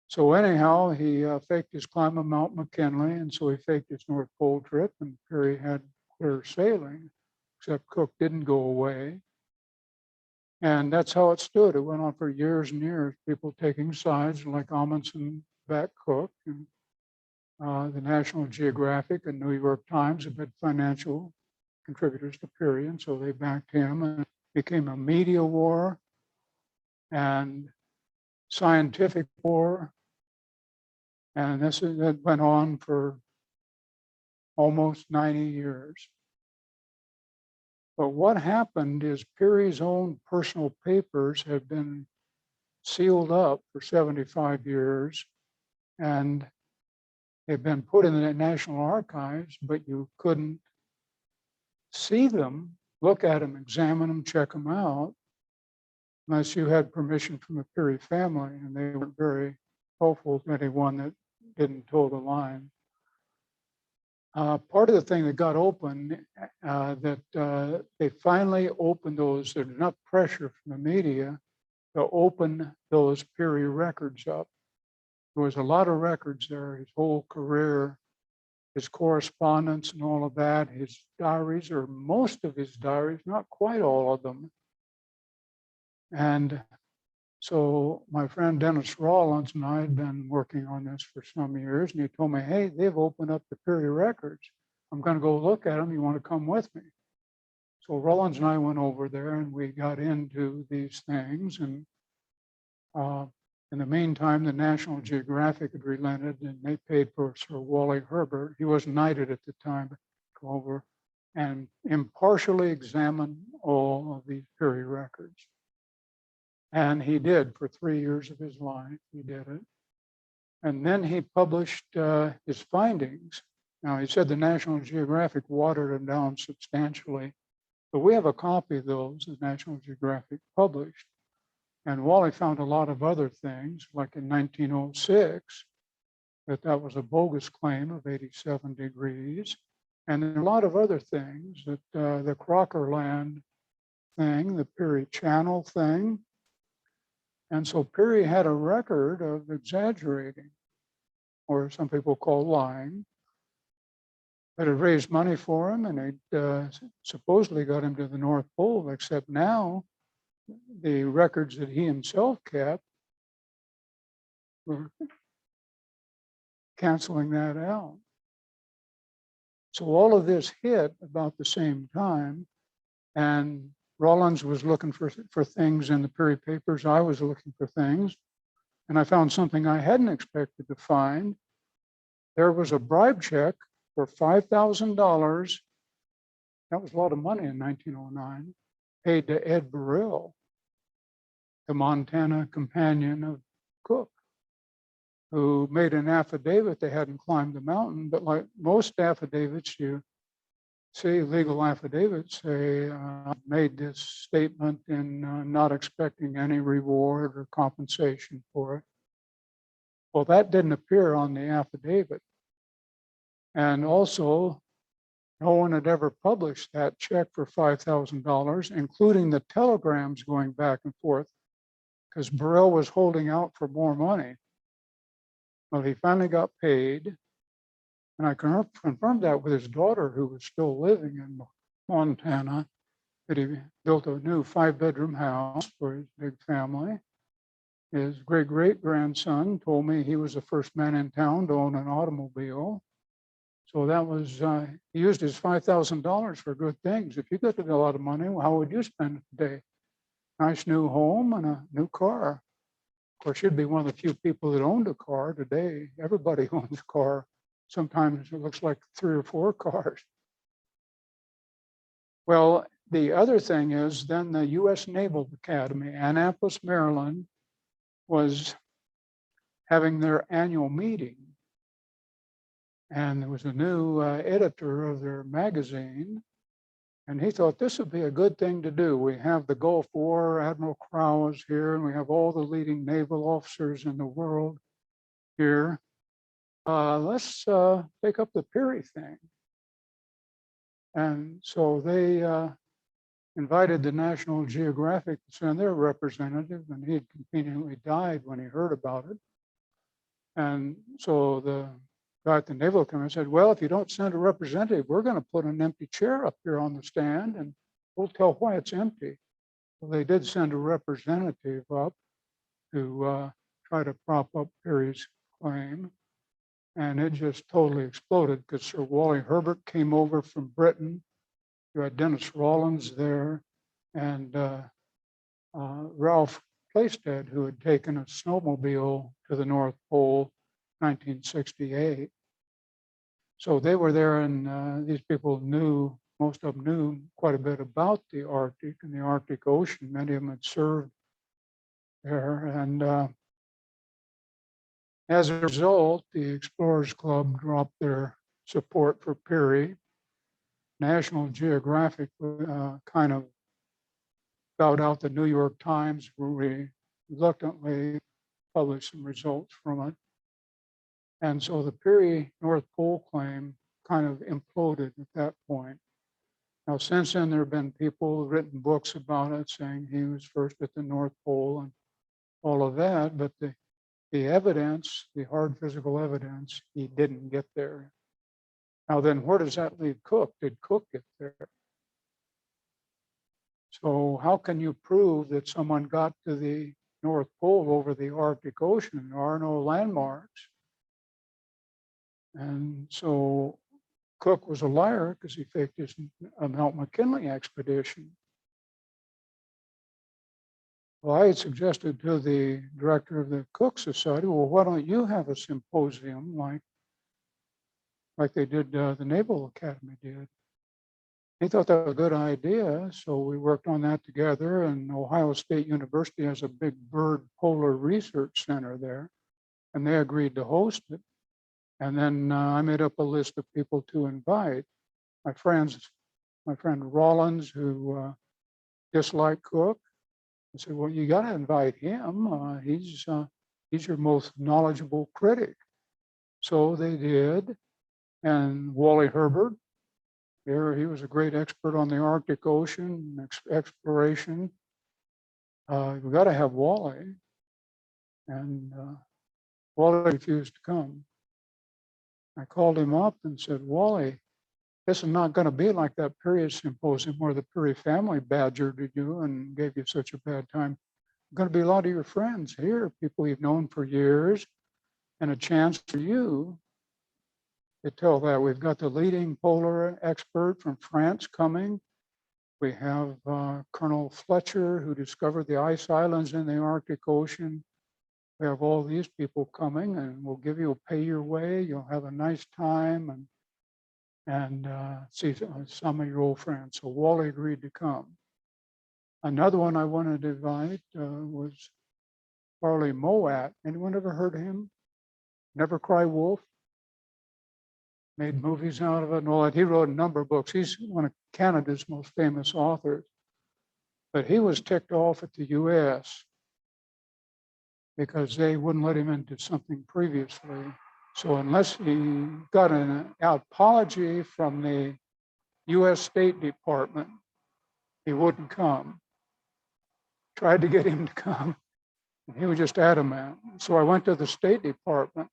So anyhow, he faked his climb of Mount McKinley, and so he faked his North Pole trip, and Peary had clear sailing, except Cook didn't go away. And that's how it stood. It went on for years and years, people taking sides like Amundsen backed Cook, and the National Geographic and New York Times have been financial contributors to Peary, and so they backed him, and it became a media war and scientific war. And that went on for almost 90 years. But what happened is Peary's own personal papers have been sealed up for 75 years, and they've been put in the National Archives, but you couldn't see them, look at them, examine them, check them out, unless you had permission from the Peary family, and they weren't very helpful to anyone that didn't toe the line. Part of the thing that got open, they finally opened those, there's enough pressure from the media to open those Peary records up. There was a lot of records there, his whole career, his correspondence and all of that, his diaries, or most of his diaries, not quite all of them. And so my friend Dennis Rawlins and I had been working on this for some years, and he told me, hey, they've opened up the Peary records. I'm going to go look at them. You want to come with me? So Rawlins and I went over there, and we got into these things. And in the meantime, the National Geographic had relented, and they paid for Sir Wally Herbert. He was knighted at the time, to go over and impartially examine all of these Peary records. And he did for 3 years of his life, he did it. And then he published his findings. Now, he said the National Geographic watered them down substantially, but we have a copy of those the National Geographic published. And Wally found a lot of other things, like in 1906, that was a bogus claim of 87 degrees. And a lot of other things, that the Crocker Land thing, the Peary Channel thing. And so Peary had a record of exaggerating, or some people call lying. But it raised money for him, and it supposedly got him to the North Pole, except now the records that he himself kept were canceling that out. So all of this hit about the same time, and Rawlins was looking for things in the Peary papers. I was looking for things, and I found something I hadn't expected to find. there was a bribe check for $5,000. That was a lot of money in 1909, paid to Ed Burrell, the Montana companion of Cook, who made an affidavit. They hadn't climbed the mountain, but like most affidavits, you see, legal affidavits say, made this statement in not expecting any reward or compensation for it. Well, that didn't appear on the affidavit. And also, no one had ever published that check for $5,000, including the telegrams going back and forth, because Burrell was holding out for more money. Well, he finally got paid. And I confirmed that with his daughter, who was still living in Montana, that he built a new 5-bedroom house for his big family. His great-great-grandson told me he was the first man in town to own an automobile. So that was, he used his $5,000 for good things. If you got a lot of money, well, how would you spend it today? Nice new home and a new car. Of course, you'd be one of the few people that owned a car today. Everybody owns a car. Sometimes it looks like 3 or 4 cars. Well, the other thing is then the U.S. Naval Academy, Annapolis, Maryland, was having their annual meeting. And there was a new editor of their magazine. And he thought this would be a good thing to do. We have the Gulf War, Admiral Krause here, and we have all the leading naval officers in the world here. Let's take up the Peary thing. And so they invited the National Geographic to send their representative, and he had conveniently died when he heard about it. And so the guy at the Naval Academy said, well, if you don't send a representative, we're going to put an empty chair up here on the stand, and we'll tell why it's empty. Well, they did send a representative up to try to prop up Peary's claim. And it just totally exploded because Sir Wally Herbert came over from Britain. You had Dennis Rawlins there, and Ralph Plaisted, who had taken a snowmobile to the North Pole, 1968. So they were there, and these people knew, most of them knew quite a bit about the Arctic and the Arctic Ocean. Many of them had served there, and as a result, the Explorers Club dropped their support for Peary. National Geographic kind of bowed out. The New York Times reluctantly published some results from it. And so the Peary North Pole claim kind of imploded at that point. Now, since then, there have been people who've written books about it saying he was first at the North Pole and all of that, but the evidence, the hard physical evidence, he didn't get there. Now then, where does that leave Cook? Did Cook get there? So how can you prove that someone got to the North Pole over the Arctic Ocean? There are no landmarks. And so Cook was a liar because he faked his Mount McKinley expedition. Well, I had suggested to the director of the Cook Society, well, why don't you have a symposium like they did, the Naval Academy did. He thought that was a good idea, so we worked on that together, and Ohio State University has a big bird polar research center there, and they agreed to host it. And then I made up a list of people to invite. My friend Rawlins, who disliked Cook, I said, well, you got to invite him. He's your most knowledgeable critic. So they did. And Wally Herbert, here he was a great expert on the Arctic Ocean exploration. We got to have Wally. And Wally refused to come. I called him up and said, Wally, this is not going to be like that Peary symposium where the Peary family badgered you and gave you such a bad time. It's going to be a lot of your friends here, people you've known for years, and a chance for you to tell that. We've got the leading polar expert from France coming. We have Colonel Fletcher, who discovered the ice islands in the Arctic Ocean. we have all these people coming and we'll give you a pay your way. You'll have a nice time and see some of your old friends. So Wally agreed to come. Another one I wanted to invite was Charlie Moat. Anyone ever heard of him? Never Cry Wolf. Made movies out of it and all that. He wrote a number of books. He's one of Canada's most famous authors. But he was ticked off at the US because they wouldn't let him into something previously. So unless he got an apology from the US State Department, he wouldn't come. Tried to get him to come, and he was just adamant. So I went to the State Department,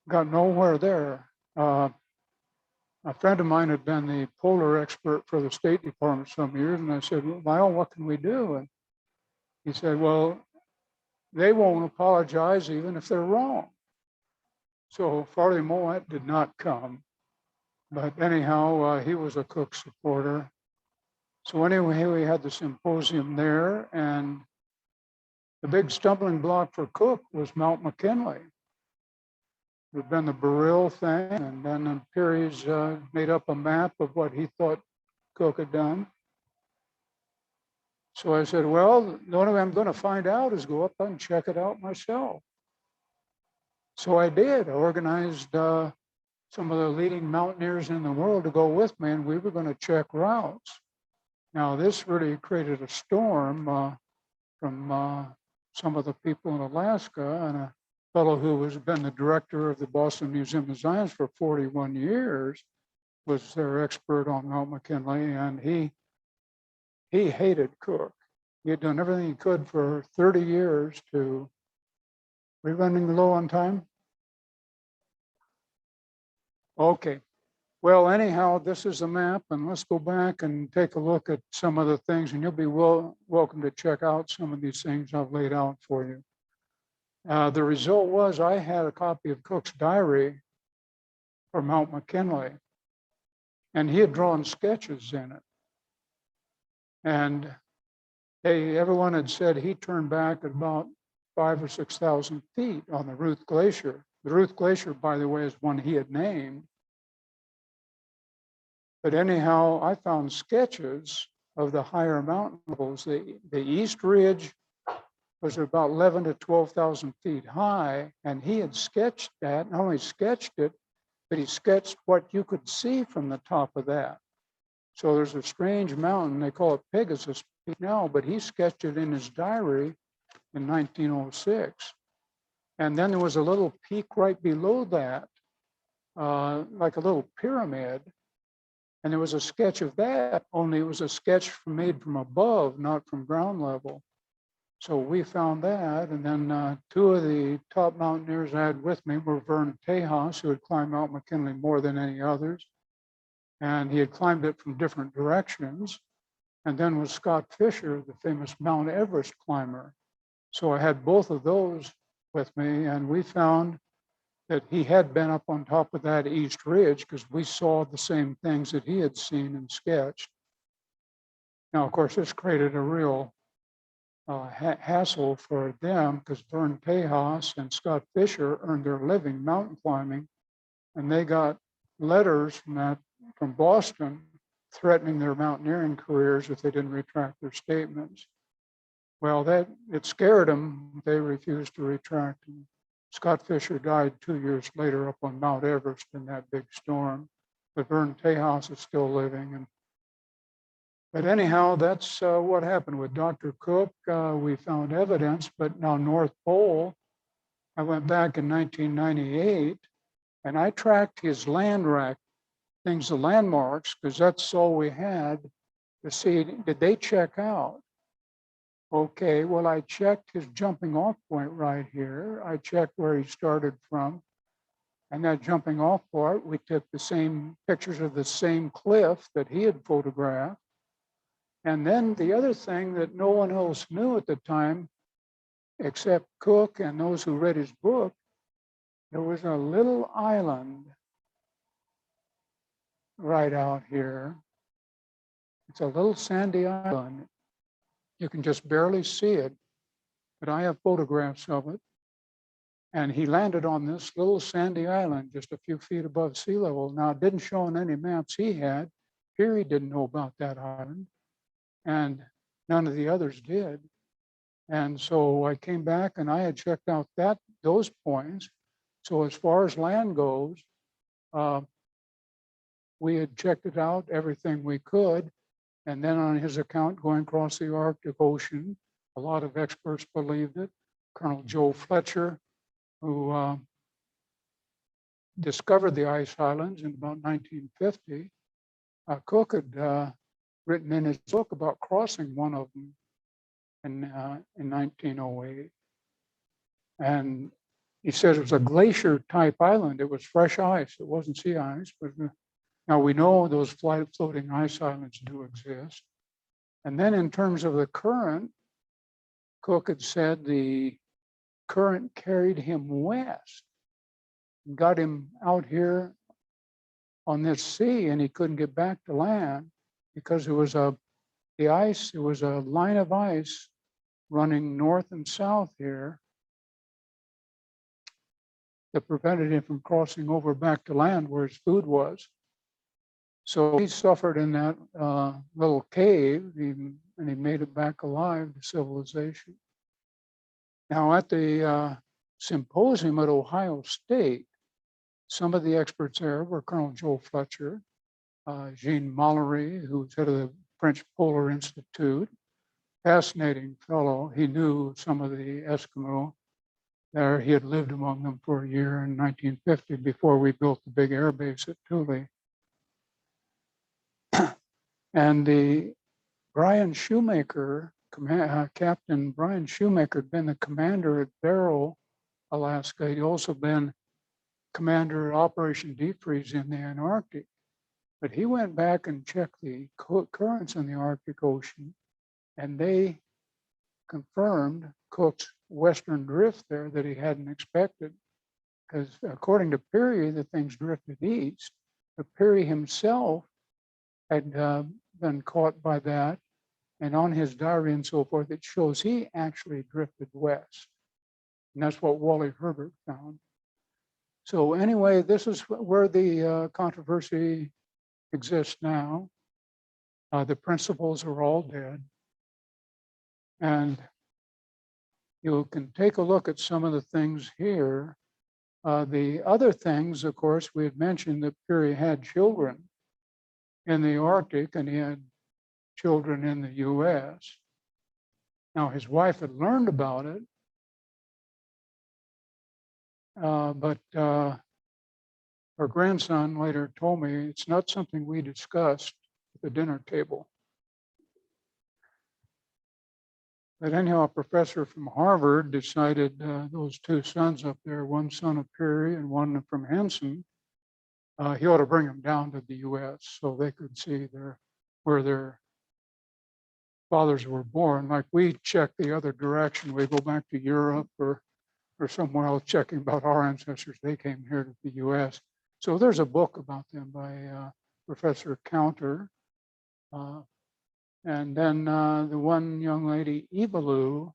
got nowhere there. A friend of mine had been the polar expert for the State Department some years, and I said, well, Lyle, what can we do? And he said, well, they won't apologize even if they're wrong. So Farley Moat did not come, but anyhow, he was a Cook supporter. So anyway, we had the symposium there, and the big stumbling block for Cook was Mount McKinley. There'd been the Burrill thing, and then Peary's made up a map of what he thought Cook had done. So I said, well, the only way I'm going to find out is go up and check it out myself. So I did. I organized some of the leading mountaineers in the world to go with me, and we were going to check routes. Now, this really created a storm from some of the people in Alaska, and a fellow who has been the director of the Boston Museum of Science for 41 years was their expert on Mount McKinley, and he hated Cook. He had done everything he could for 30 years to, are we running low on time? Okay. Well, anyhow, this is the map, and let's go back and take a look at some of the things, and you'll be welcome to check out some of these things I've laid out for you. The result was I had a copy of Cook's diary for Mount McKinley, and he had drawn sketches in it. And everyone had said he turned back at about 5,000 or 6,000 feet on the Ruth Glacier. The Ruth Glacier, by the way, is one he had named. But anyhow, I found sketches of the higher mountain levels. The East Ridge was about 11,000 to 12,000 feet high, and he had sketched that. Not only sketched it, but he sketched what you could see from the top of that. So there's a strange mountain, they call it Pegasus Peak now, but he sketched it in his diary in 1906. And then there was a little peak right below that, like a little pyramid. And there was a sketch of that, only it was a sketch made from above, not from ground level. So we found that, and then two of the top mountaineers I had with me were Vern Tejas, who had climbed Mount McKinley more than any others, and he had climbed it from different directions. And then was Scott Fisher, the famous Mount Everest climber. So I had both of those with me, and we found that he had been up on top of that East Ridge because we saw the same things that he had seen and sketched. Now, of course, this created a real hassle for them because Vern Tejas and Scott Fisher earned their living mountain climbing, and they got letters from Boston threatening their mountaineering careers if they didn't retract their statements. Well, it scared them. They refused to retract. And Scott Fisher died 2 years later up on Mount Everest in that big storm, but Vern Tejas is still living. But anyhow, that's what happened with Dr. Cook. We found evidence, but now North Pole, I went back in 1998 and I tracked his land rack things, the landmarks, because that's all we had to see, did they check out? Okay, well, I checked his jumping off point right here. I checked where he started from. And that jumping off part, we took the same pictures of the same cliff that he had photographed. And then the other thing that no one else knew at the time, except Cook and those who read his book, there was a little island right out here. It's a little sandy island. You can just barely see it, but I have photographs of it. And he landed on this little sandy island just a few feet above sea level. Now, it didn't show on any maps he had. Peary didn't know about that island, and none of the others did. And so I came back and I had checked out those points. So as far as land goes, we had checked it out, everything we could. And then on his account, going across the Arctic Ocean, a lot of experts believed it. Colonel Joe Fletcher, who discovered the ice islands in about 1950, Cook had written in his book about crossing one of them in 1908. And he said it was a glacier type island. It was fresh ice. It wasn't sea ice. But now we know those floating ice islands do exist. And then in terms of the current, Cook had said the current carried him west, got him out here on this sea, and he couldn't get back to land because there was a line of ice running north and south here that prevented him from crossing over back to land where his food was. So he suffered in that little cave, and he made it back alive to civilization. Now at the symposium at Ohio State, some of the experts there were Colonel Joe Fletcher, Jean Mallory, who was head of the French Polar Institute, fascinating fellow. He knew some of the Eskimo there. He had lived among them for a year in 1950 before we built the big air base at Thule. And the Brian Shoemaker, Captain Brian Shoemaker, had been the commander at Barrow, Alaska. He'd also been commander at Operation Deep Freeze in the Antarctic. But he went back and checked the currents in the Arctic Ocean, and they confirmed Cook's western drift there that he hadn't expected. Because according to Peary, the things drifted east, but Peary himself had been caught by that. And on his diary and so forth, it shows he actually drifted west. And that's what Wally Herbert found. So anyway, this is where the controversy exists now. The principles are all dead. And you can take a look at some of the things here. The other things, of course, we had mentioned that Peary had children in the Arctic, and he had children in the US. Now, his wife had learned about it, but her grandson later told me it's not something we discussed at the dinner table. But anyhow, a professor from Harvard decided those two sons up there, one son of Peary and one from Henson, he ought to bring them down to the US so they could see where their fathers were born. Like we check the other direction, we go back to Europe or somewhere else checking about our ancestors. They came here to the US. So there's a book about them by Professor Counter. And then the one young lady, Evelou,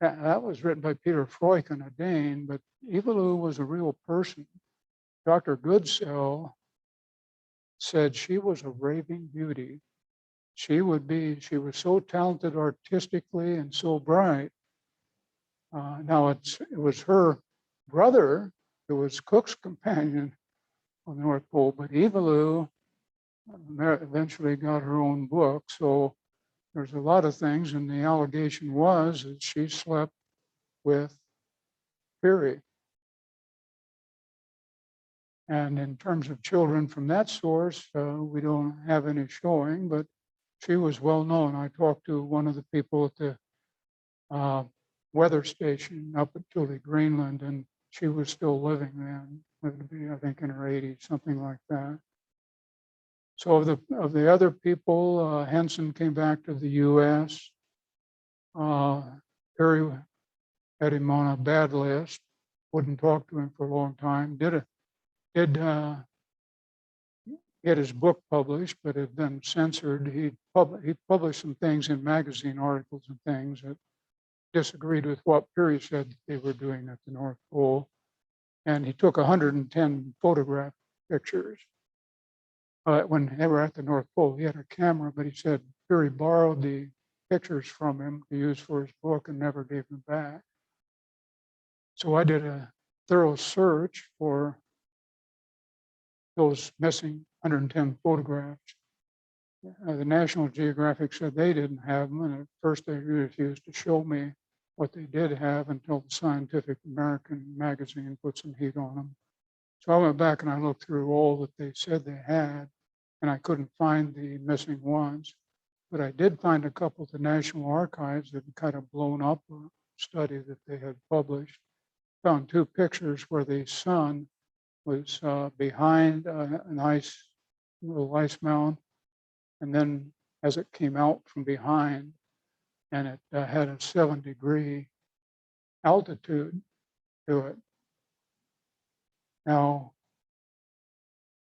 that was written by Peter Freuchen, a Dane, but Evelou was a real person. Dr. Goodsell said she was a raving beauty. She was so talented artistically and so bright. Now it was her brother who was Cook's companion on the North Pole, but Evelou eventually got her own book. So there's a lot of things, and the allegation was that she slept with Peary. And in terms of children from that source, we don't have any showing, but she was well known. I talked to one of the people at the weather station up at Thule, Greenland, and she was still living then, lived to be, I think, in her 80s, something like that. So of the other people, Henson came back to the US. Peary had him on a bad list, wouldn't talk to him for a long time, did get his book published, but had been censored. He published some things in magazine articles and things that disagreed with what Peary said they were doing at the North Pole. And he took 110 photograph pictures. When they were at the North Pole, he had a camera, but he said Peary borrowed the pictures from him to use for his book and never gave them back. So I did a thorough search for those missing 110 photographs. The National Geographic said they didn't have them, and at first they refused to show me what they did have until the Scientific American magazine put some heat on them. So I went back and I looked through all that they said they had, and I couldn't find the missing ones. But I did find a couple at the National Archives that had kind of blown up a study that they had published. Found two pictures where the sun was behind an little ice mound, and then as it came out from behind, and it had a 7-degree altitude to it. Now,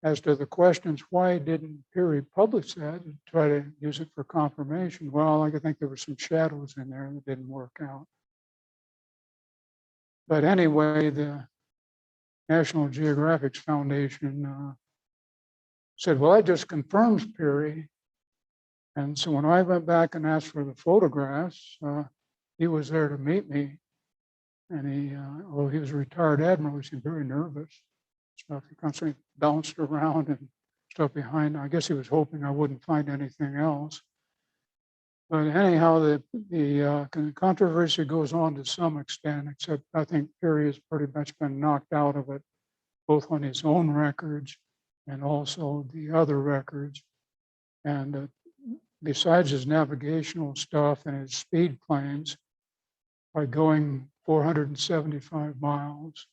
as to the questions, why didn't Peary publish that and try to use it for confirmation? Well, I think there were some shadows in there that didn't work out. But anyway, the National Geographic Foundation said, well, that just confirms Peary. And so when I went back and asked for the photographs, he was there to meet me. And he was a retired admiral, he seemed very nervous. Stuff, he constantly bounced around and stuff behind. I guess he was hoping I wouldn't find anything else. But anyhow, the controversy goes on to some extent, except I think Peary has pretty much been knocked out of it, both on his own records and also the other records. And besides his navigational stuff and his speed claims, by going 475 miles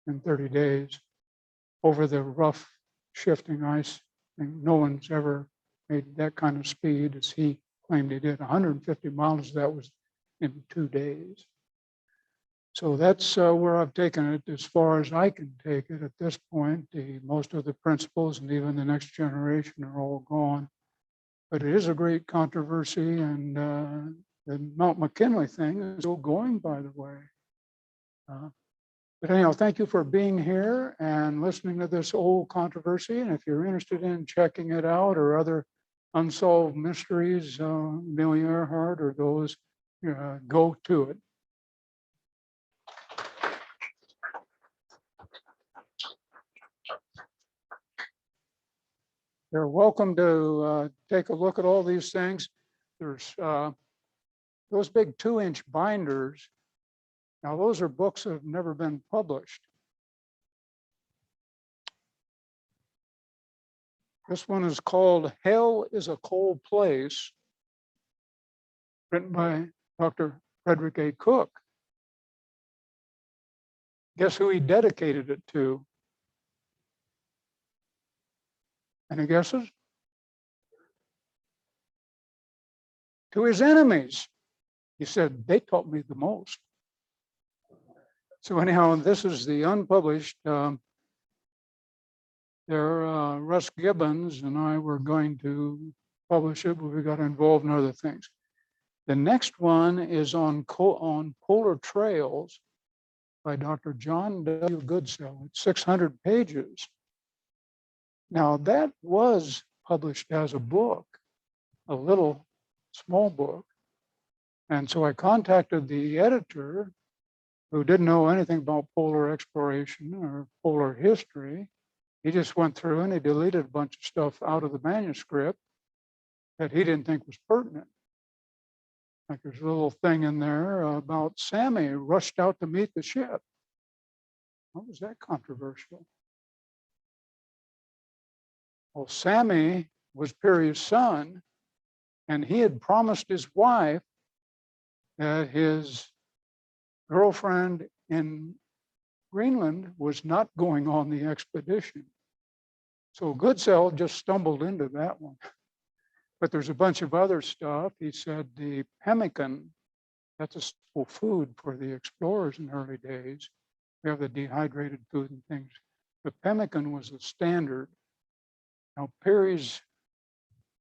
in 30 days over the rough shifting ice, and no one's ever made that kind of speed as he claimed he did. 150 miles, that was in 2 days. So that's where I've taken it as far as I can take it at this point. Most of the principles and even the next generation are all gone. But it is a great controversy, and the Mount McKinley thing is still going, by the way. But anyhow, thank you for being here and listening to this old controversy. And if you're interested in checking it out or other unsolved mysteries, Amelia Earhart or those, go to it. You're welcome to take a look at all these things. There's those big 2-inch binders. Now, those are books that have never been published. This one is called Hell is a Cold Place, written by Dr. Frederick A. Cook. Guess who he dedicated it to? Any guesses? To his enemies. He said, they taught me the most. So anyhow, this is the unpublished. Russ Gibbons and I were going to publish it, but we got involved in other things. The next one is on polar trails by Dr. John W. Goodsell. It's 600 pages. Now that was published as a book, a little small book. And so I contacted the editor, who didn't know anything about polar exploration or polar history. He just went through and he deleted a bunch of stuff out of the manuscript that he didn't think was pertinent. Like there's a little thing in there about Sammy rushed out to meet the ship. What was that controversial? Well, Sammy was Peary's son, and he had promised his wife that his girlfriend in Greenland was not going on the expedition. So Goodsell just stumbled into that one. But there's a bunch of other stuff. He said the pemmican, that's a staple food for the explorers in the early days. We have the dehydrated food and things. The pemmican was the standard. Now, Peary's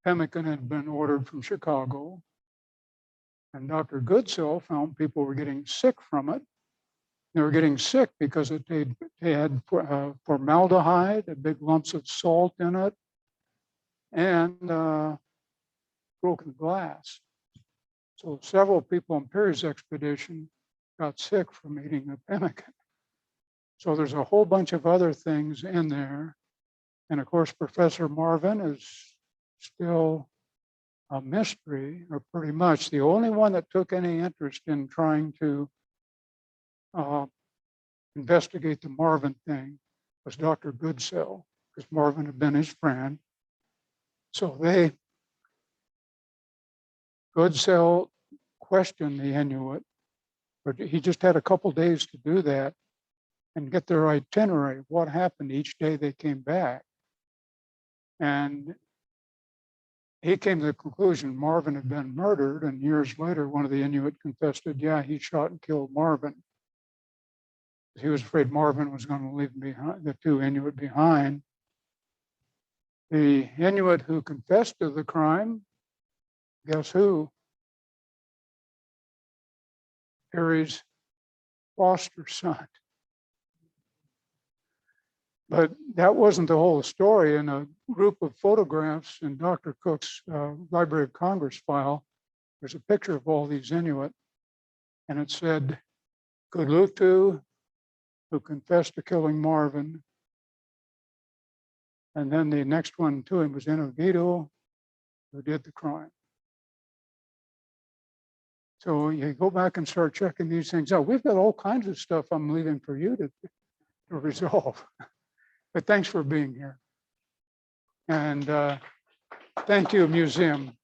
pemmican had been ordered from Chicago, and Dr. Goodsell found people were getting sick from it. They were getting sick because they had formaldehyde, big lumps of salt in it, and broken glass. So several people on Perry's expedition got sick from eating the pemmican. So there's a whole bunch of other things in there. And of course, Professor Marvin is still a mystery, or pretty much the only one that took any interest in trying to investigate the Marvin thing was Dr. Goodsell, because Marvin had been his friend. So Goodsell questioned the Inuit, but he just had a couple days to do that and get their itinerary, what happened each day they came back. And he came to the conclusion Marvin had been murdered, and years later, one of the Inuit confessed that, yeah, he shot and killed Marvin. He was afraid Marvin was going to leave the two Inuit behind. The Inuit who confessed to the crime, guess who? Perry's foster son. But that wasn't the whole story. In a group of photographs in Dr. Cook's Library of Congress file, there's a picture of all these Inuit, and it said, Kudlutu, who confessed to killing Marvin. And then the next one to him was Inagido, who did the crime. So you go back and start checking these things out. We've got all kinds of stuff I'm leaving for you to resolve. But thanks for being here. And thank you, museum.